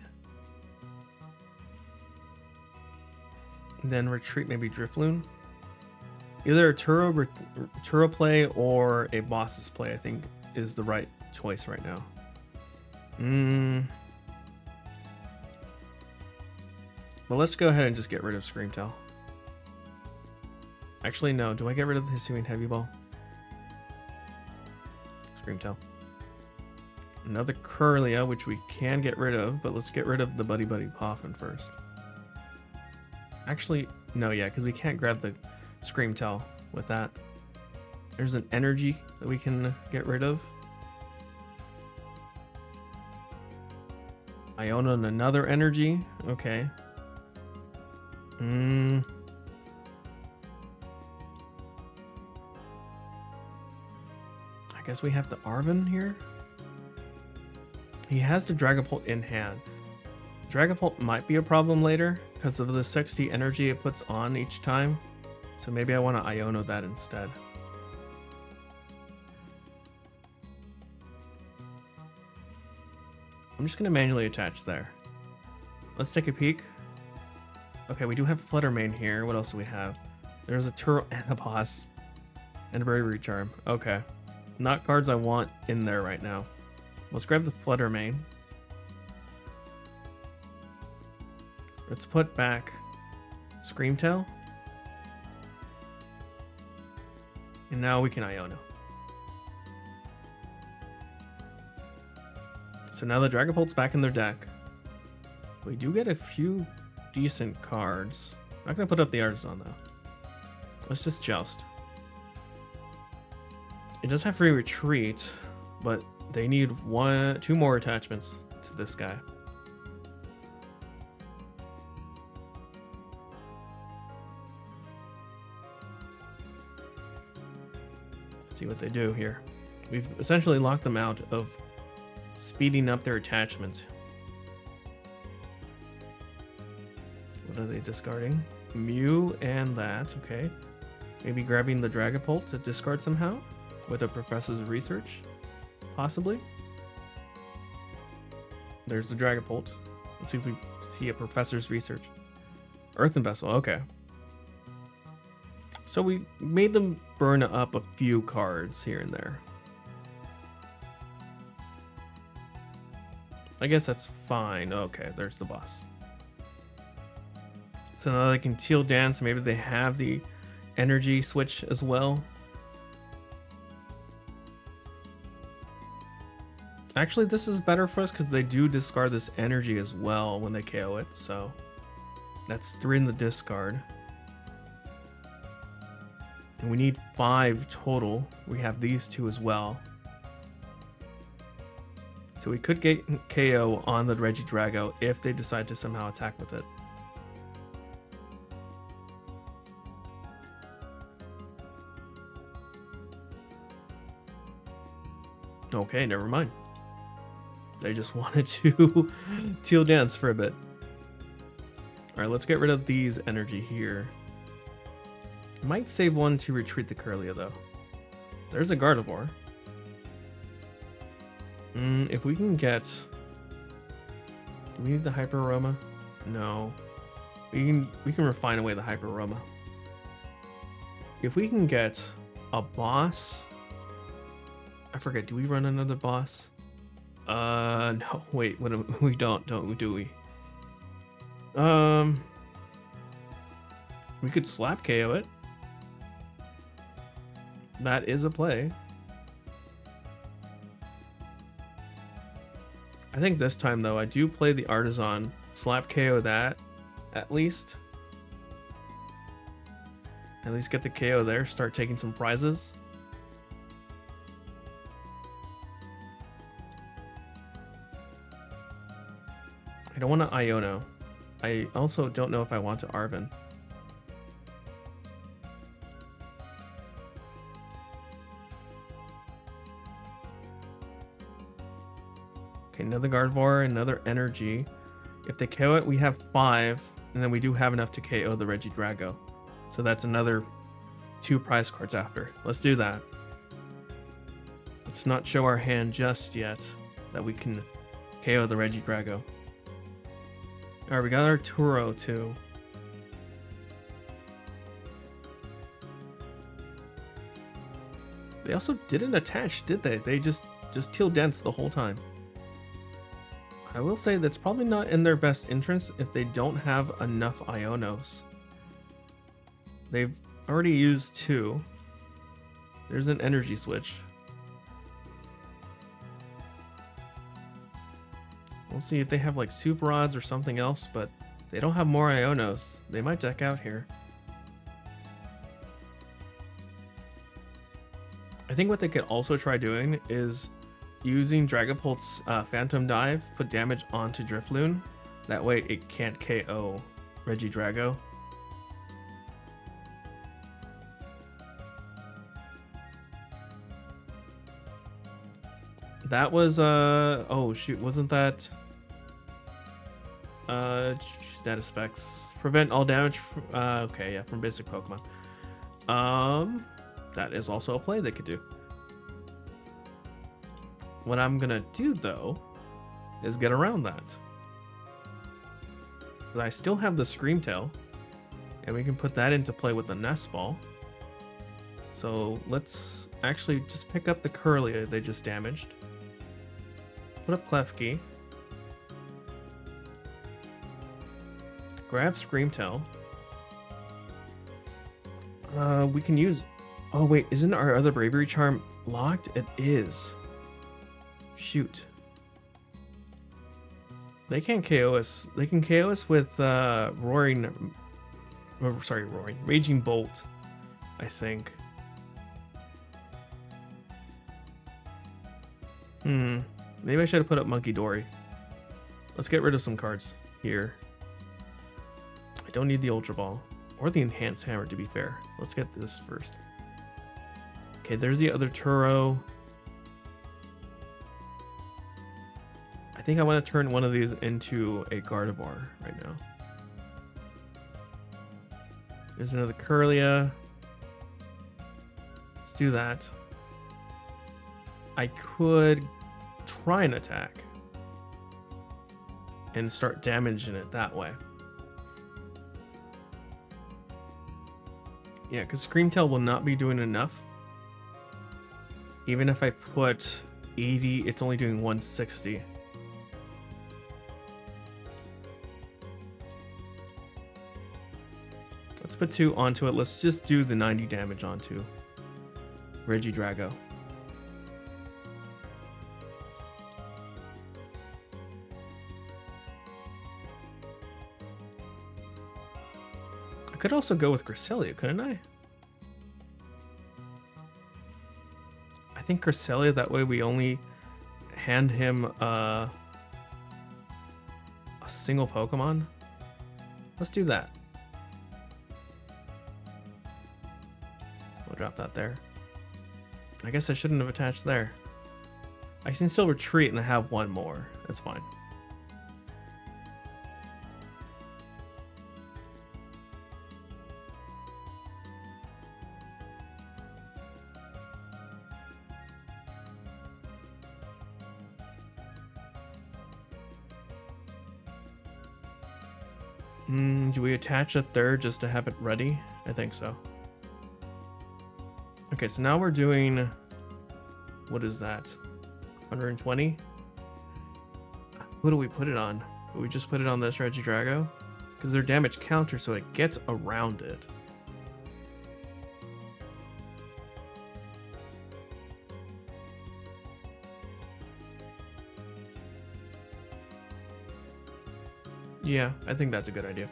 And then retreat maybe Drifloon. Either a Turo play or a boss's play, I think, is the right choice right now. Well, let's go ahead and just get rid of Screamtail. Actually, no. Do I get rid of the Hisuian Heavy Ball? Screamtail. Another Kirlia, which we can get rid of, but let's get rid of the Buddy-Buddy Poffin first. Actually, no, yeah, because we can't grab the Screamtail with that. There's an energy that we can get rid of. Iono and another energy. Okay. I guess we have the Arven here. He has the Dragapult in hand. Dragapult might be a problem later because of the 60 energy it puts on each time. So maybe I want to Iono that instead. I'm just going to manually attach there. Let's take a peek. Okay, we do have Flutter Mane here. What else do we have? There's a Turo and a boss. And a Bravery Charm. Okay. Not cards I want in there right now. Let's grab the Flutter Mane. Let's put back Screamtail. And now we can Iono. So now the Dragapult's back in their deck. We do get a few decent cards. Not gonna put up the Artisan though. Let's just joust. It does have free retreat, but they need 2 more attachments to this guy. Let's see what they do here. We've essentially locked them out of speeding up their attachments. What are they discarding? Mew and that, okay. Maybe grabbing the Dragapult to discard somehow with a Professor's Research, possibly. There's the Dragapult. Let's see if we see a Professor's Research. Earthen Vessel, okay. So we made them burn up a few cards here and there. I guess that's fine. Okay, there's the boss. So now they can Teal Dance. Maybe they have the energy switch as well. Actually, this is better for us because they do discard this energy as well when they KO it. So that's 3 in the discard. And we need 5 total. We have these 2 as well. So we could get KO on the Regidrago if they decide to somehow attack with it. Okay, never mind. They just wanted to Teal Dance for a bit. Alright, let's get rid of these energy here. Might save 1 to retreat the Kirlia though. There's a Gardevoir. If we can get... Do we need the Hyper Aroma? No. We can refine away the Hyper Aroma. If we can get a boss... I forget, do we run another boss? No, wait, we don't we? We could slap KO it. That is a play. I think this time though, I do play the Artisan, slap KO that, at least. At least get the KO there, start taking some prizes. I don't want to Iono. I also don't know if I want to Arven. Okay, another Gardevoir, another energy. If they KO it, we have 5, and then we do have enough to KO the Regidrago. So that's another 2 prize cards after. Let's do that. Let's not show our hand just yet that we can KO the Regidrago. Alright, we got our Turo too. They also didn't attach, did they? They just Teal Dance the whole time. I will say that's probably not in their best interest if they don't have enough Ionos. They've already used 2. There's an energy switch. We'll see if they have like Super Rods or something else, but they don't have more Ionos. They might deck out here. I think what they could also try doing is using Dragapult's Phantom Dive, put damage onto Drifloon. That way it can't KO Regidrago. That was, oh shoot, wasn't that... status effects. Prevent all damage from, okay, yeah, from basic Pokemon. That is also a play they could do. What I'm gonna do, though, is get around that. Because I still have the Screamtail, and we can put that into play with the Nest Ball. So let's actually just pick up the Kirlia they just damaged. Put up Klefki. Grab Screamtail. We can use... Oh wait, isn't our other Bravery Charm locked? It is. Shoot. They can't KO us. They can KO us with Roaring Oh, sorry, roaring. Raging Bolt, I think. Maybe I should have put up Munkidori. Let's get rid of some cards here. I don't need the Ultra Ball or the Enhanced Hammer, to be fair. Let's get this first. Okay, there's the other Turo. I think I want to turn one of these into a Gardevoir right now. There's another Kirlia. Let's do that. I could try an attack and start damaging it that way. Yeah, because Screamtail will not be doing enough. Even if I put 80, it's only doing 160. Let's put 2 onto it. Let's just do the 90 damage onto Regidrago. I could also go with Cresselia, couldn't I? I think Cresselia, that way we only hand him a single Pokemon. Let's do that. We'll drop that there. I guess I shouldn't have attached there. I can still retreat and I have one more. That's fine. Do we attach a third just to have it ready? I think so. Okay, so now we're doing, what is that? 120? What do we put it on? Do we just put it on this Regidrago? Because they're damage counter, so it gets around it. Yeah, I think that's a good idea.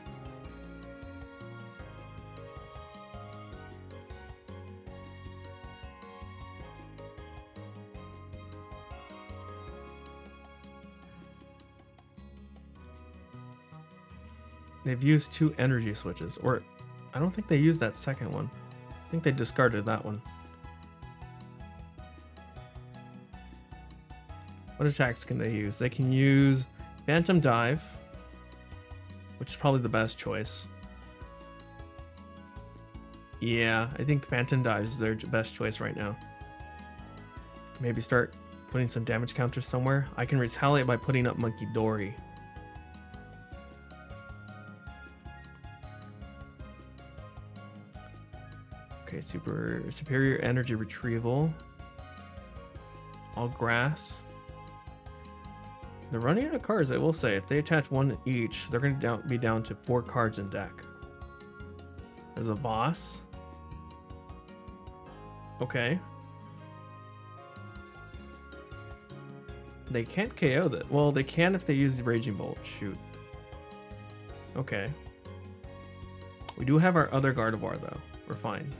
They've used 2 energy switches, or I don't think they used that second one. I think they discarded that one. What attacks can they use? They can use Phantom Dive, which is probably the best choice. Yeah, I think Phantom Dive is their best choice right now. Maybe start putting some damage counters somewhere. I can retaliate by putting up Munkidori. Okay, superior energy retrieval. All grass. They're running out of cards, I will say. If they attach 1 each, they're going to be down to 4 cards in deck. There's a boss. Okay. They can't KO that. Well, they can if they use the Raging Bolt. Shoot. Okay. We do have our other Gardevoir, though. We're fine.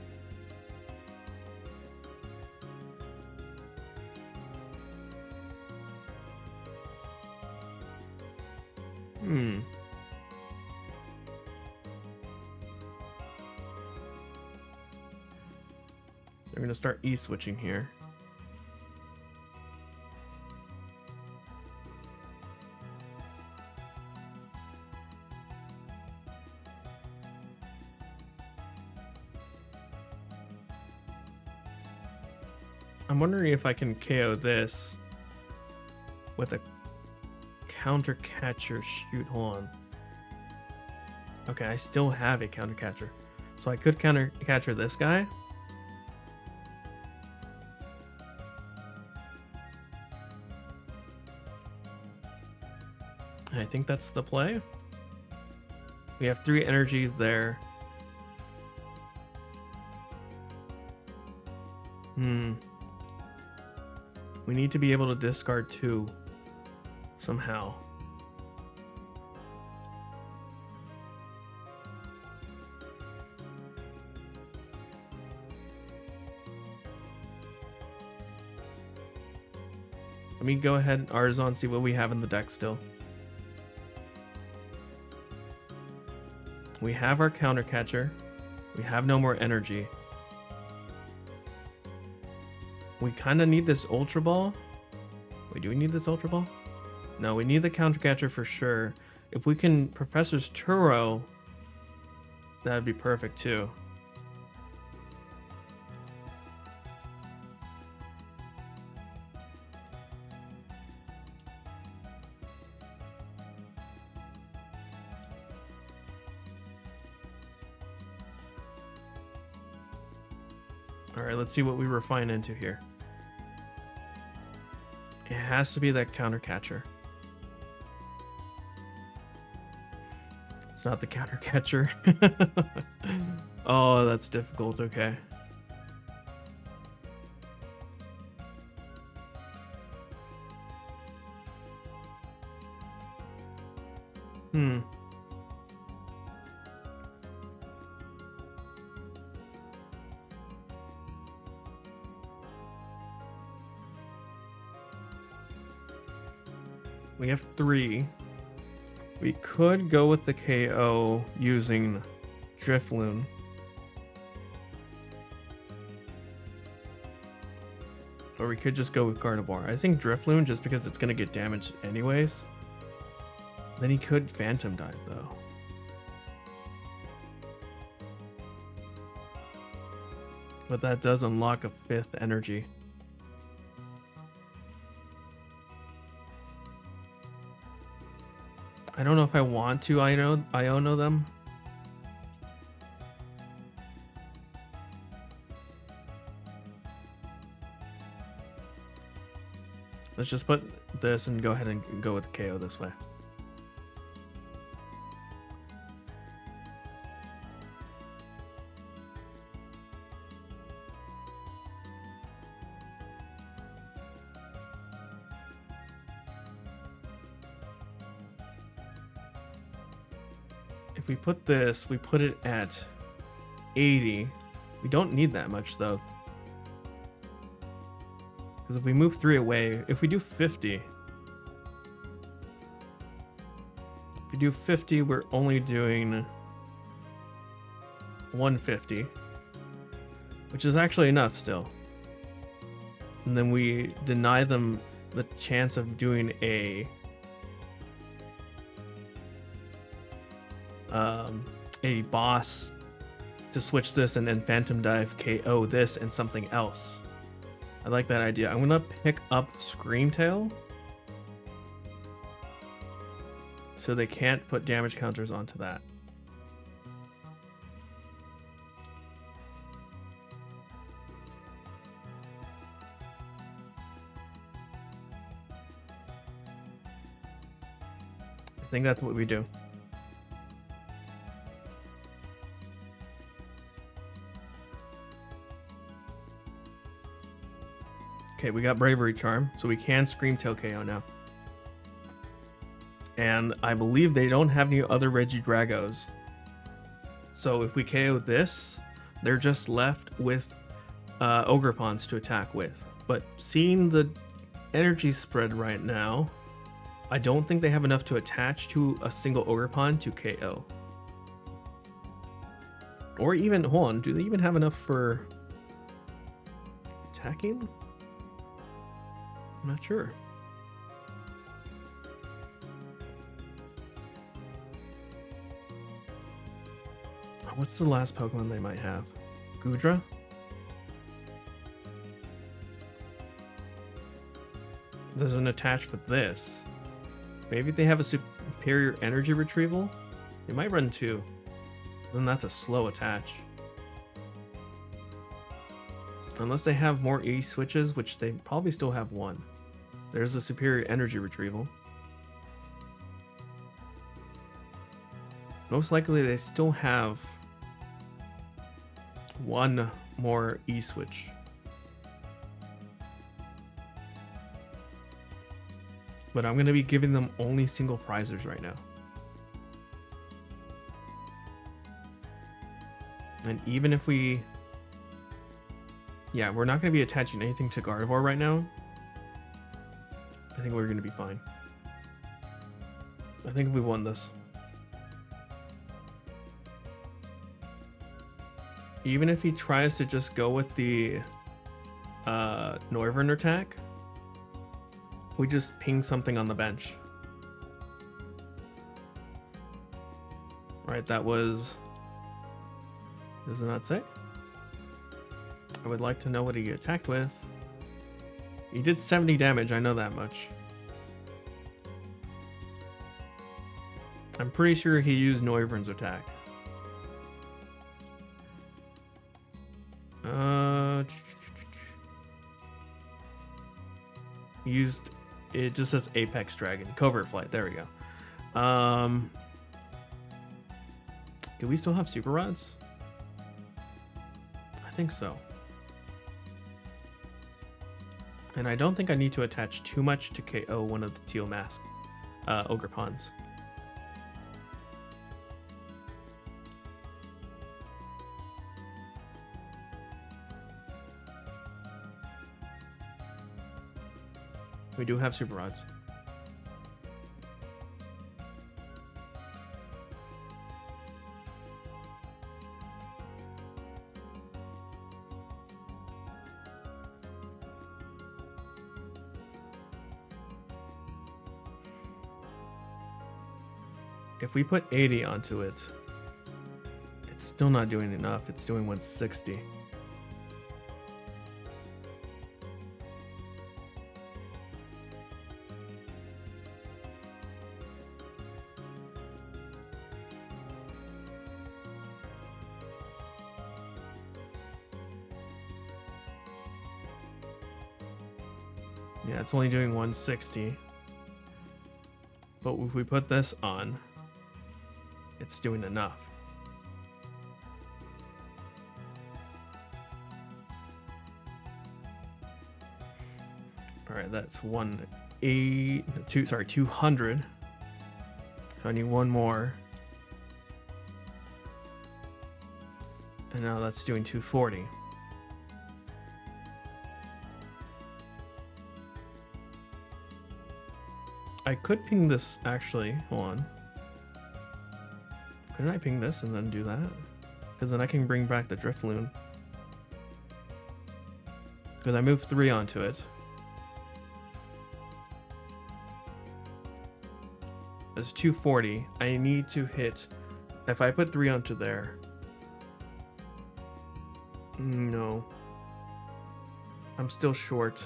They're going to start E-switching here. I'm wondering if I can KO this with a counter catcher. Shoot, hold on. Okay, I still have a counter catcher. So I could counter catcher this guy. I think that's the play. We have 3 energies there. We need to be able to discard 2 somehow. Let me go ahead and Arzon, see what we have in the deck still. We have our counter catcher. We have no more energy. We kind of need this Ultra Ball. Wait, do we need this Ultra Ball? No, we need the counter catcher for sure. If we can Professor's Turo, that'd be perfect too. Alright, let's see what we refine into here. It has to be that counter catcher. It's not the counter catcher. Oh, that's difficult. Okay. We have 3. We could go with the KO using Drifloon. Or we could just go with Gardevoir. I think Drifloon, just because it's going to get damaged anyways. Then he could Phantom Dive, though. But that does unlock a 5th energy. I don't know if I want to Iono them. Let's just put this and go ahead and go with KO this way. If we put this, we put it at 80. We don't need that much though. Because if we move 3 away, if we do 50. If we do 50, we're only doing 150. Which is actually enough still. And then we deny them the chance of doing a boss to switch this and then Phantom Dive KO this and something else. I like that idea. I'm gonna pick up Screamtail so they can't put damage counters onto that. I think that's what we do. Okay, we got Bravery Charm, so we can Screamtail KO now. And I believe they don't have any other Regidragos. So if we KO this, they're just left with Ogerpons to attack with. But seeing the energy spread right now, I don't think they have enough to attach to a single Ogerpon to KO. Or even, hold on, do they even have enough for attacking? I'm not sure. What's the last Pokemon they might have? Goodra? Doesn't attach with this. Maybe they have a superior energy retrieval? They might run 2. Then that's a slow attach. Unless they have more E switches, which they probably still have 1. There's a superior energy retrieval. Most likely they still have 1 more E switch. But I'm going to be giving them only single prizers right now. And even if we... Yeah, we're not going to be attaching anything to Gardevoir right now. I think we're going to be fine. I think we won this. Even if he tries to just go with the Noivern attack, we just ping something on the bench. Right, that was... Does it not say? I would like to know what he attacked with. He did 70 damage, I know that much. I'm pretty sure he used Noivern's attack. Used, it just says Apex Dragon. Covert Flight, there we go. Do we still have Super Rods? I think so. And I don't think I need to attach too much to KO one of the Teal Mask Ogerpons. We do have Super Rods. If we put 80 onto it, it's still not doing enough. It's doing 160. Yeah, it's only doing 160. But if we put this on, it's doing enough. All right, that's 200. So I need one more. And now that's doing 240. I could ping this actually. Hold on. Couldn't I ping this and then do that? Because then I can bring back the Drifloon. Because I moved 3 onto it. It's 240. I need to hit... If I put 3 onto there... No. I'm still short.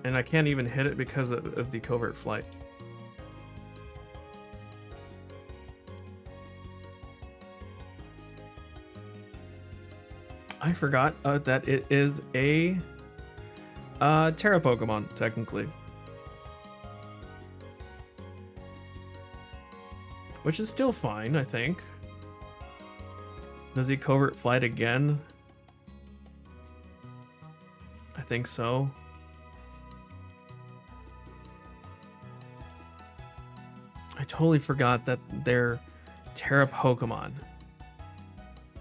And I can't even hit it because of the Covert Flight. I forgot that it is a Terra Pokemon, technically. Which is still fine, I think. Does he Covert Flight again? I think so. I totally forgot that they're Terra Pokemon.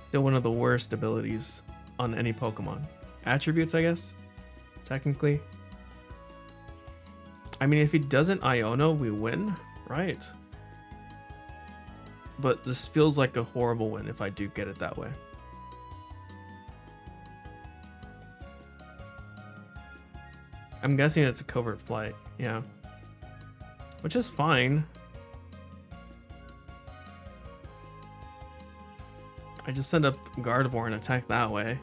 Still one of the worst abilities on any Pokemon. Attributes, I guess, technically. I mean, if he doesn't Iono, we win, right? But this feels like a horrible win if I do get it that way. I'm guessing it's a Covert Flight, yeah. Which is fine. I just send up Gardevoir and attack that way.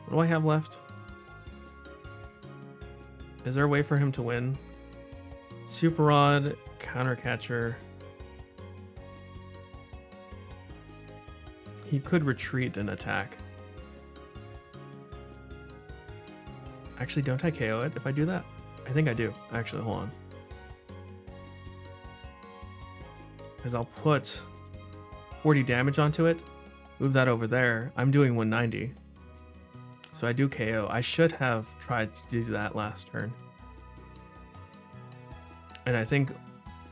What do I have left? Is there a way for him to win? Super Rod, Counter Catcher. He could retreat and attack. Actually, don't I KO it if I do that? I think I do. Actually, hold on. Because I'll put 40 damage onto it. Move that over there. I'm doing 190. So I do KO. I should have tried to do that last turn. And I think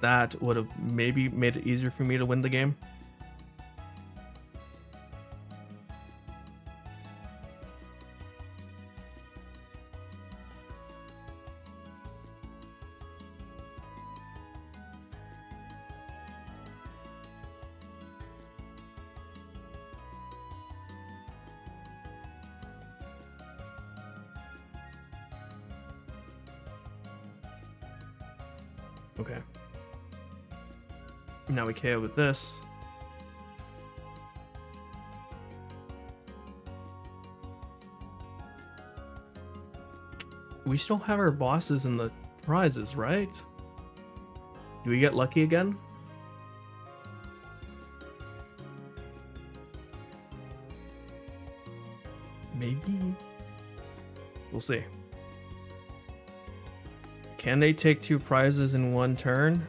that would have maybe made it easier for me to win the game. Okay. Now we KO with this. We still have our bosses in the prizes, right? Do we get lucky again? Maybe. We'll see. Can they take 2 prizes in 1 turn?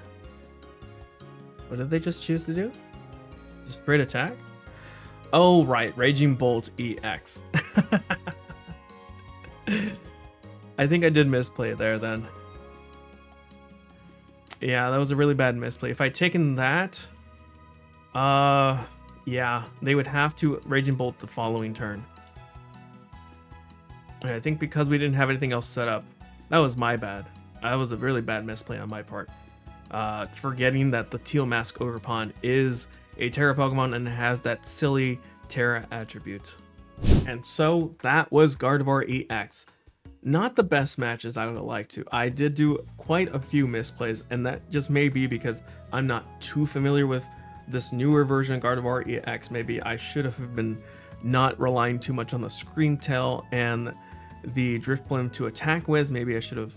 What did they just choose to do? Just straight attack? Oh, right. Raging Bolt EX. I think I did misplay there then. Yeah, that was a really bad misplay. If I'd taken that, yeah, they would have to Raging Bolt the following turn. And I think because we didn't have anything else set up, that was my bad. That was a really bad misplay on my part. Forgetting that the Teal Mask Ogerpon is a Terra Pokemon and has that silly Terra attribute. And so that was Gardevoir EX. Not the best matches I would have liked to. I did do quite a few misplays, and that just may be because I'm not too familiar with this newer version of Gardevoir EX. Maybe I should have been not relying too much on the Scream Tail and the Drifloon to attack with. Maybe I should have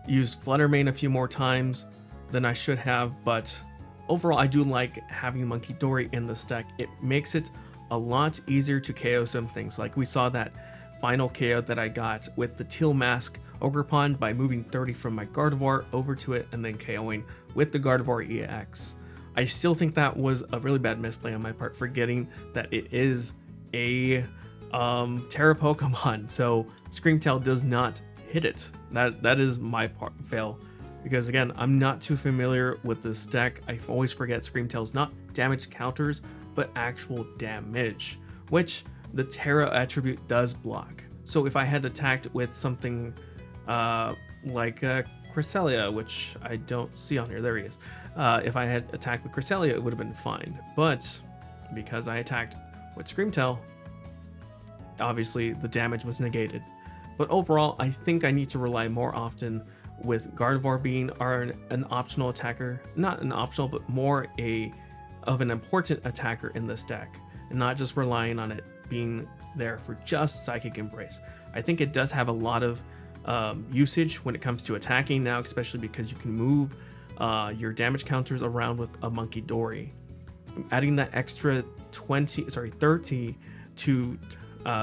used Flutter Mane a few more times than I should have, but overall I do like having Munkidori in this deck. It makes it a lot easier to KO some things. Like we saw that final KO that I got with the Teal Mask Ogerpon by moving 30 from my Gardevoir over to it and then KOing with the Gardevoir EX. I still think that was a really bad misplay on my part, forgetting that it is a Terra Pokemon, so Screamtail does not hit it. That is my fail, because again, I'm not too familiar with this deck. I always forget Screamtail's not damage counters, but actual damage, which the Terra attribute does block. So if I had attacked with something like Cresselia, which I don't see on here, there he is. If I had attacked with Cresselia, it would have been fine. But because I attacked with Screamtail, obviously the damage was negated. But overall, I think I need to rely more often with Gardevoir being an optional attacker. Not an optional, but more of an important attacker in this deck, and not just relying on it being there for just Psychic Embrace. I think it does have a lot of usage when it comes to attacking now, especially because you can move your damage counters around with a Munkidori. Adding that extra 30 to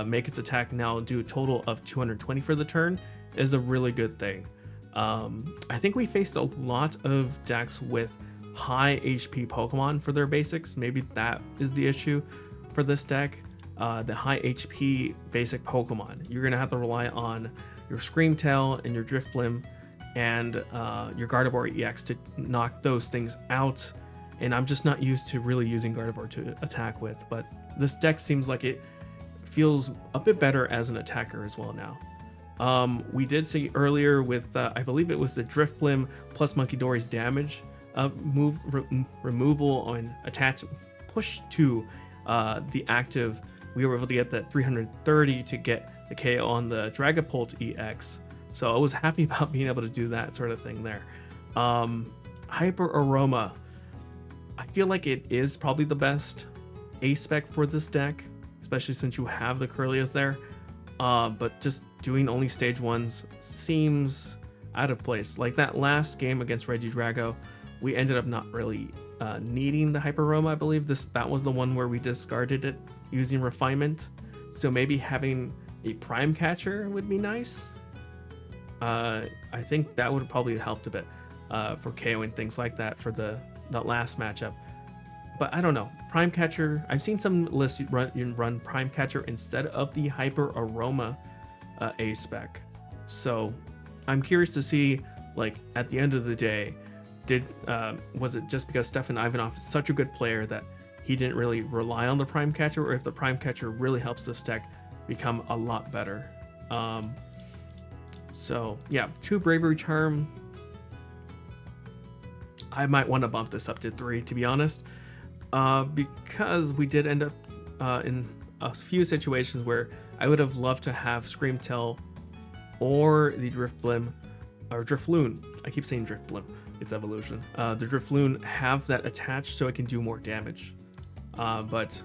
make its attack now do a total of 220 for the turn is a really good thing. I think we faced a lot of decks with high HP Pokemon for their basics. Maybe that is the issue for this deck. The high HP basic Pokemon. You're going to have to rely on your Screamtail and your Drifloon and your Gardevoir EX to knock those things out. And I'm just not used to really using Gardevoir to attack with. But this deck seems like it feels a bit better as an attacker as well now. We did see earlier with, I believe it was the Drifloon plus Munkidori's damage removal on attach push to the active. We were able to get that 330 to get the KO on the Dragapult EX. So I was happy about being able to do that sort of thing there. Hyper Aroma. I feel like it is probably the best A-spec for this deck, especially since you have the Kirlias there. But just doing only stage 1s seems out of place. Like that last game against Regidrago, we ended up not really needing the Hyper Aroma. I believe that was the one where we discarded it using Refinement. So maybe having a Prime Catcher would be nice. I think that would probably have helped a bit for KOing things like that for that last matchup. But I don't know. Prime Catcher, I've seen some lists run Prime Catcher instead of the Hyper Aroma A-spec. So I'm curious to see, like, at the end of the day, was it just because Stefan Ivanov is such a good player that he didn't really rely on the Prime Catcher, or if the Prime Catcher really helps this deck become a lot better? So yeah, 2 Bravery Charm. I might want to bump this up to 3, to be honest, because we did end up in a few situations where I would have loved to have Screamtail or the Drifloon I keep saying Drifloon, its evolution. The Drifloon have that attached so it can do more damage. But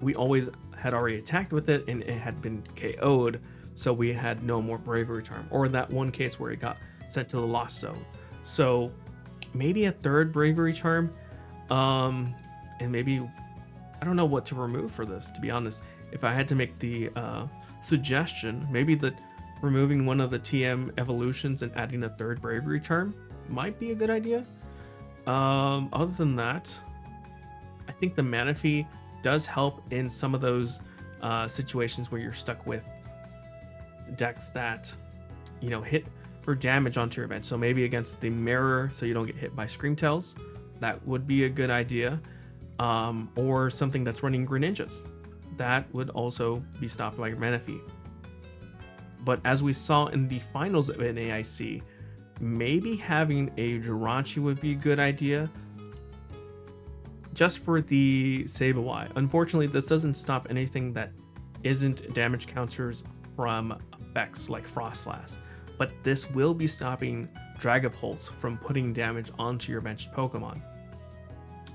we always had already attacked with it and it had been KO'd, so we had no more Bravery Charm, or that one case where it got sent to the Lost Zone. So maybe a third Bravery Charm, and maybe, I don't know what to remove for this, to be honest. If I had to make the suggestion, maybe removing one of the TM evolutions and adding a third Bravery Charm might be a good idea. Other than that, I think the Manaphy does help in some of those situations where you're stuck with decks that, you know, hit for damage onto your bench. So maybe against the Mirror, so you don't get hit by Screamtails. That would be a good idea. Or something that's running Greninjas. That would also be stopped by your Manaphy. But as we saw in the finals of NAIC, maybe having a Jirachi would be a good idea. Just for the Sableye. Unfortunately, this doesn't stop anything that isn't damage counters from effects like Frostlass. But this will be stopping Dragapult from putting damage onto your benched Pokemon.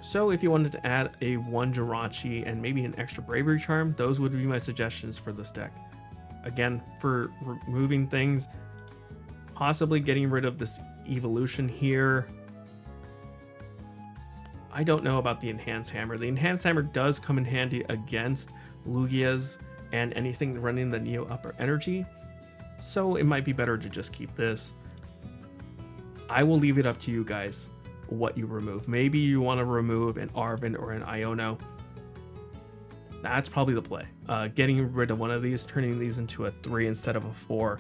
So if you wanted to add a 1 Jirachi and maybe an extra Bravery Charm, those would be my suggestions for this deck. Again, for removing things, possibly getting rid of this evolution here. I don't know about the Enhanced Hammer. The Enhanced Hammer does come in handy against Lugias and anything running the Neo Upper Energy, so it might be better to just keep this. I will leave it up to you guys what you remove. Maybe you want to remove an Arven or an Iono. That's probably the play. Getting rid of one of these, turning these into a 3 instead of a 4,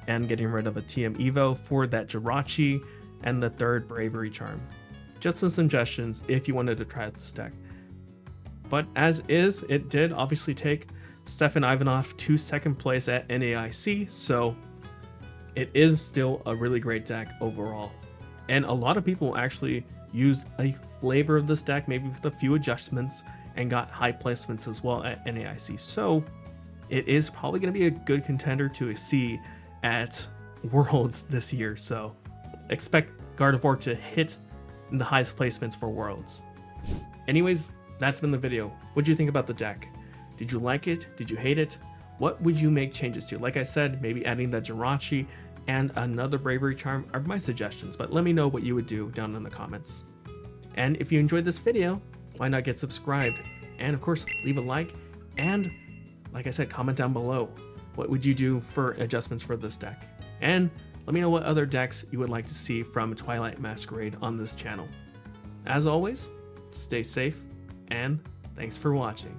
and getting rid of a TM Evo for that Jirachi and the third Bravery Charm. Just some suggestions if you wanted to try out this deck. But as is, it did obviously take Stefan Ivanov to 2nd place at NAIC, so it is still a really great deck overall. And a lot of people actually used a flavor of this deck, maybe with a few adjustments, and got high placements as well at NAIC. So it is probably going to be a good contender to see at Worlds this year. So expect Gardevoir to hit in the highest placements for Worlds. Anyways, that's been the video. What do you think about the deck? Did you like it? Did you hate it? What would you make changes to? Like I said, maybe adding that Jirachi and another Bravery Charm are my suggestions, but let me know what you would do down in the comments. And if you enjoyed this video, why not get subscribed? And of course, leave a like, and like I said, comment down below. What would you do for adjustments for this deck? And let me know what other decks you would like to see from Twilight Masquerade on this channel. As always, stay safe, and thanks for watching.